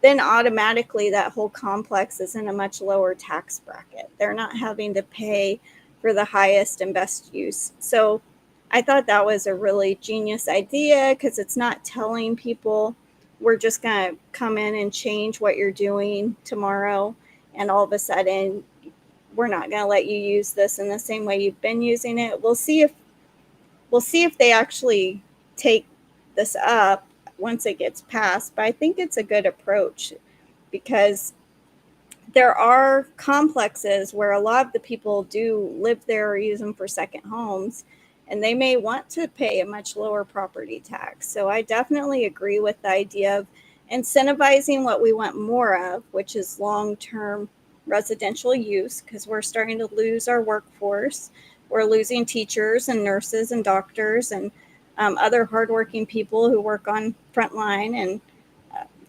then automatically that whole complex is in a much lower tax bracket. They're not having to pay for the highest and best use. So I thought that was a really genius idea because it's not telling people we're just going to come in and change what you're doing tomorrow, and all of a sudden we're not going to let you use this in the same way you've been using it. We'll see if they actually take this up once it gets passed. But I think it's a good approach because there are complexes where a lot of the people do live there or use them for second homes, and they may want to pay a much lower property tax. So I definitely agree with the idea of incentivizing what we want more of, which is long-term residential use because we're starting to lose our workforce. We're losing teachers and nurses and doctors and other hardworking people who work on frontline and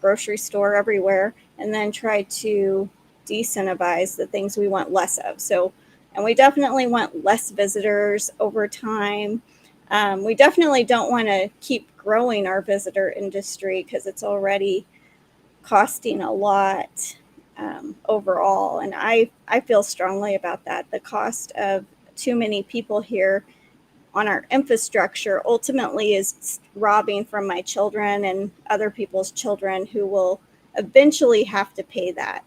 grocery store everywhere, and then try to de-incentivize the things we want less of. So, and we definitely want less visitors over time. We definitely don't want to keep growing our visitor industry because it's already costing a lot overall. And I feel strongly about that. The cost of too many people here on our infrastructure ultimately is robbing from my children and other people's children who will eventually have to pay that.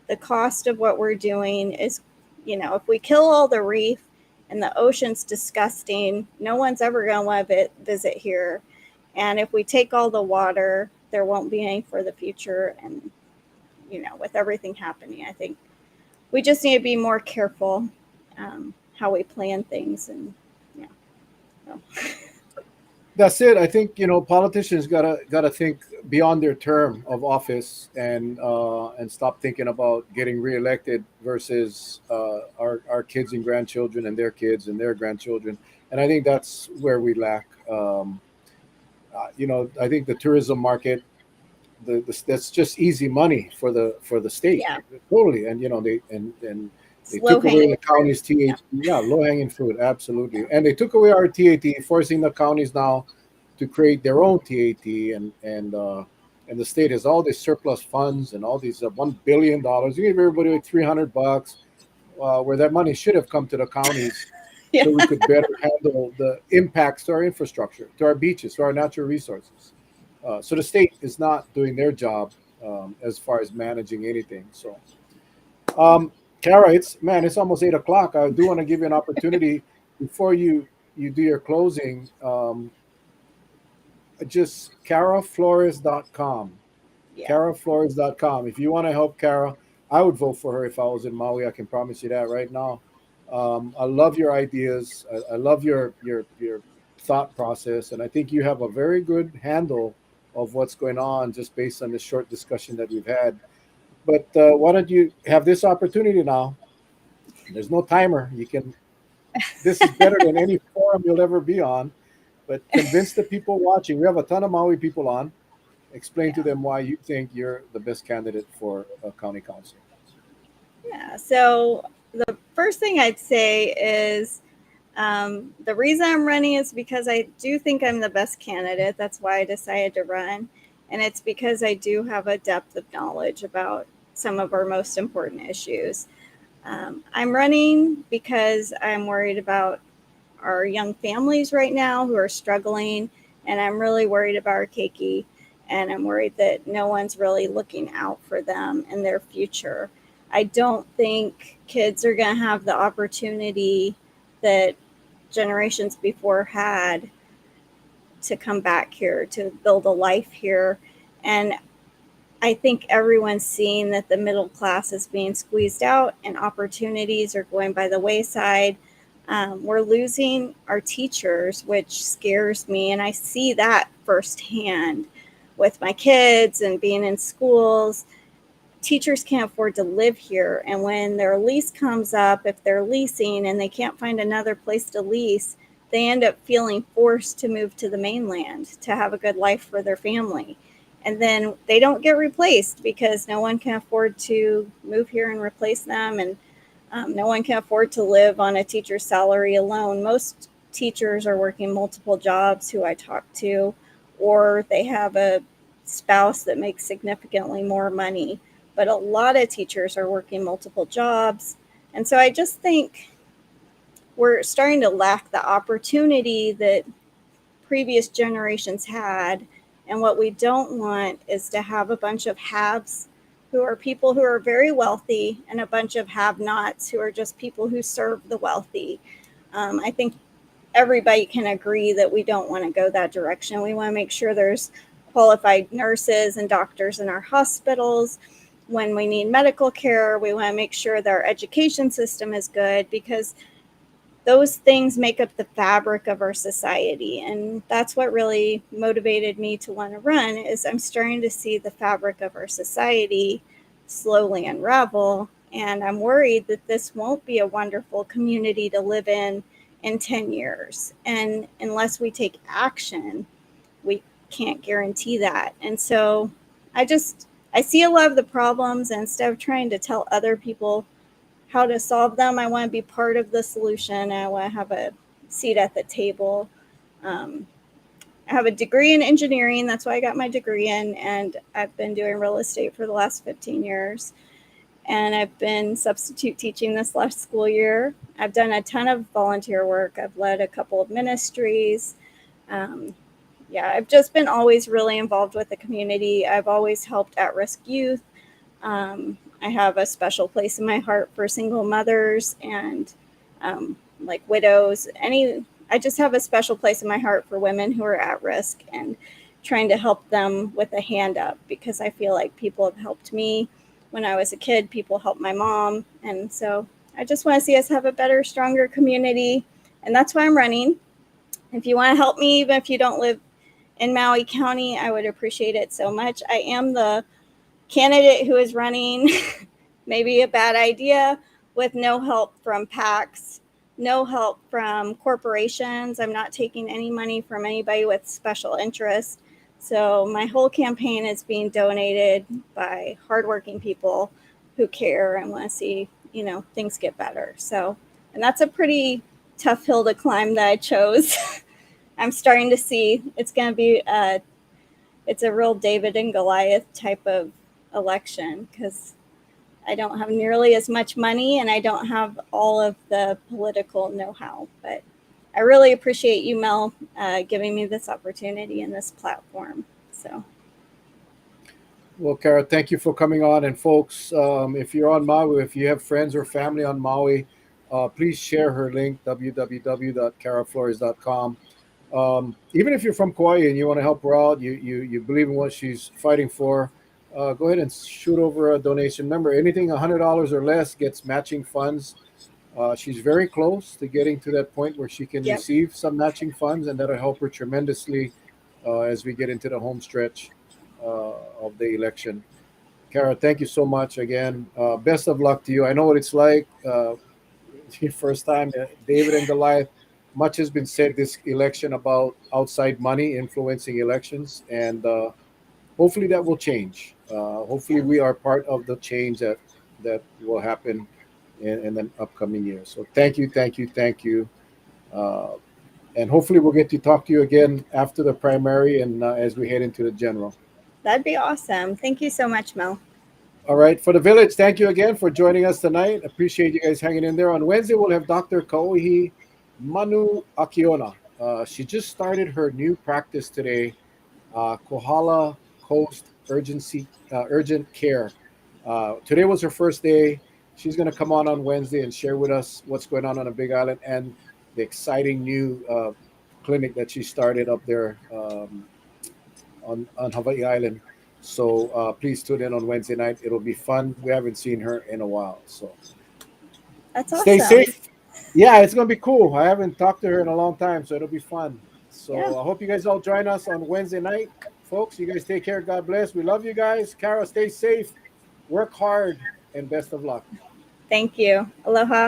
The cost of what we're doing is, if we kill all the reef and the ocean's disgusting, no one's ever going to want to visit here. And if we take all the water, there won't be any for the future. And, with everything happening, I think we just need to be more careful how we plan things. And yeah. So. That's it. I think politicians gotta think beyond their term of office and stop thinking about getting reelected versus our kids and grandchildren and their kids and their grandchildren. And I think that's where we lack. I think the tourism market, that's just easy money for the state, Yeah. totally. And they Low took away hanging the county's TAT. Yeah. Yeah, low hanging fruit, absolutely. And they took away our TAT, forcing the counties now to create their own TAT, and the state has all these surplus funds and all these $1 billion. You give everybody like $300, where that money should have come to the counties, Yeah. so we could better handle the impacts to our infrastructure, to our beaches, to our natural resources. So the state is not doing their job as far as managing anything. So. Kara, it's almost 8 o'clock. I do want to give you an opportunity before you do your closing. Just caraflores.com. Yeah. Caraflores.com. If you want to help Cara, I would vote for her if I was in Maui. I can promise you that right now. I love your ideas. I love your thought process, and I think you have a very good handle of what's going on just based on the short discussion that we've had. But why don't you have this opportunity now? There's no timer. You can. This is better than any forum you'll ever be on. But convince the people watching. We have a ton of Maui people on. Explain to Yeah. them why you think you're the best candidate for a county council. Yeah. So the first thing I'd say is the reason I'm running is because I do think I'm the best candidate. That's why I decided to run. And it's because I do have a depth of knowledge about some of our most important issues. I'm running because I'm worried about our young families right now who are struggling, and I'm really worried about our keiki, and I'm worried that no one's really looking out for them and their future. I don't think kids are going to have the opportunity that generations before had to come back here to build a life here. And I think everyone's seeing that the middle class is being squeezed out and opportunities are going by the wayside. We're losing our teachers, which scares me. And I see that firsthand with my kids and being in schools. Teachers can't afford to live here. And when their lease comes up, if they're leasing and they can't find another place to lease, they end up feeling forced to move to the mainland to have a good life for their family. And then they don't get replaced because no one can afford to move here and replace them. And no one can afford to live on a teacher's salary alone. Most teachers are working multiple jobs who I talk to, or they have a spouse that makes significantly more money. But a lot of teachers are working multiple jobs. And so I just think we're starting to lack the opportunity that previous generations had. And what we don't want is to have a bunch of haves who are people who are very wealthy and a bunch of have nots who are just people who serve the wealthy. I think everybody can agree that we don't want to go that direction. We want to make sure there's qualified nurses and doctors in our hospitals. When we need medical care, we want to make sure that our education system is good because those things make up the fabric of our society. And that's what really motivated me to want to run is I'm starting to see the fabric of our society slowly unravel. And I'm worried that this won't be a wonderful community to live in 10 years. And unless we take action, we can't guarantee that. And so I see a lot of the problems, and instead of trying to tell other people how to solve them, I want to be part of the solution. I want to have a seat at the table. Um, I have a degree in engineering. That's why I got my degree in, and I've been doing real estate for the last 15 years. And I've been substitute teaching this last school year. I've done a ton of volunteer work. I've led a couple of ministries. Um, yeah, I've just been always really involved with the community. I've always helped at-risk youth. I have a special place in my heart for single mothers and like widows. I just have a special place in my heart for women who are at risk and trying to help them with a hand up, because I feel like people have helped me when I was a kid. People helped my mom, and so I just want to see us have a better, stronger community, and that's why I'm running. If you want to help me, even if you don't live in Maui County, I would appreciate it so much. I am the candidate who is running, maybe a bad idea, with no help from PACs, no help from corporations. I'm not taking any money from anybody with special interest. So my whole campaign is being donated by hardworking people who care and want to see, things get better. So, and that's a pretty tough hill to climb that I chose. I'm starting to see it's going to be it's a real David and Goliath type of election, because I don't have nearly as much money and I don't have all of the political know-how. But I really appreciate you, Mel, giving me this opportunity and this platform. So, Well, Cara, thank you for coming on. And folks, if you're on Maui, if you have friends or family on Maui, please share her link, www.caraflores.com. Even if you're from Kauai and you want to help her out, you believe in what she's fighting for, go ahead and shoot over a donation. Remember, anything $100 or less gets matching funds. She's very close to getting to that point where she can yep. receive some matching funds, and that'll help her tremendously as we get into the home stretch of the election. Cara, thank you so much again. Best of luck to you. I know what it's like. Your first time, David and Goliath. Much has been said this election about outside money influencing elections, and hopefully that will change. Hopefully, we are part of the change that will happen in the upcoming years. So, thank you, thank you, thank you, uh, and hopefully, we'll get to talk to you again after the primary and as we head into the general. That'd be awesome. Thank you so much, Mel. All right, for the village, thank you again for joining us tonight. Appreciate you guys hanging in there. On Wednesday, we'll have Dr. Kauhi Manu Akiona. She just started her new practice today, Kohala Coast Urgent Care. Today was her first day. She's going to come on Wednesday and share with us what's going on the Big Island and the exciting new clinic that she started up there on Hawaii Island. So please tune in on Wednesday night. It'll be fun. We haven't seen her in a while. So That's stay awesome. safe. Yeah, it's going to be cool. I haven't talked to her in a long time, so it'll be fun. Yeah. So I hope you guys all join us on Wednesday night. Folks, you guys take care. God bless. We love you guys. Cara, stay safe, work hard, and best of luck. Thank you. Aloha.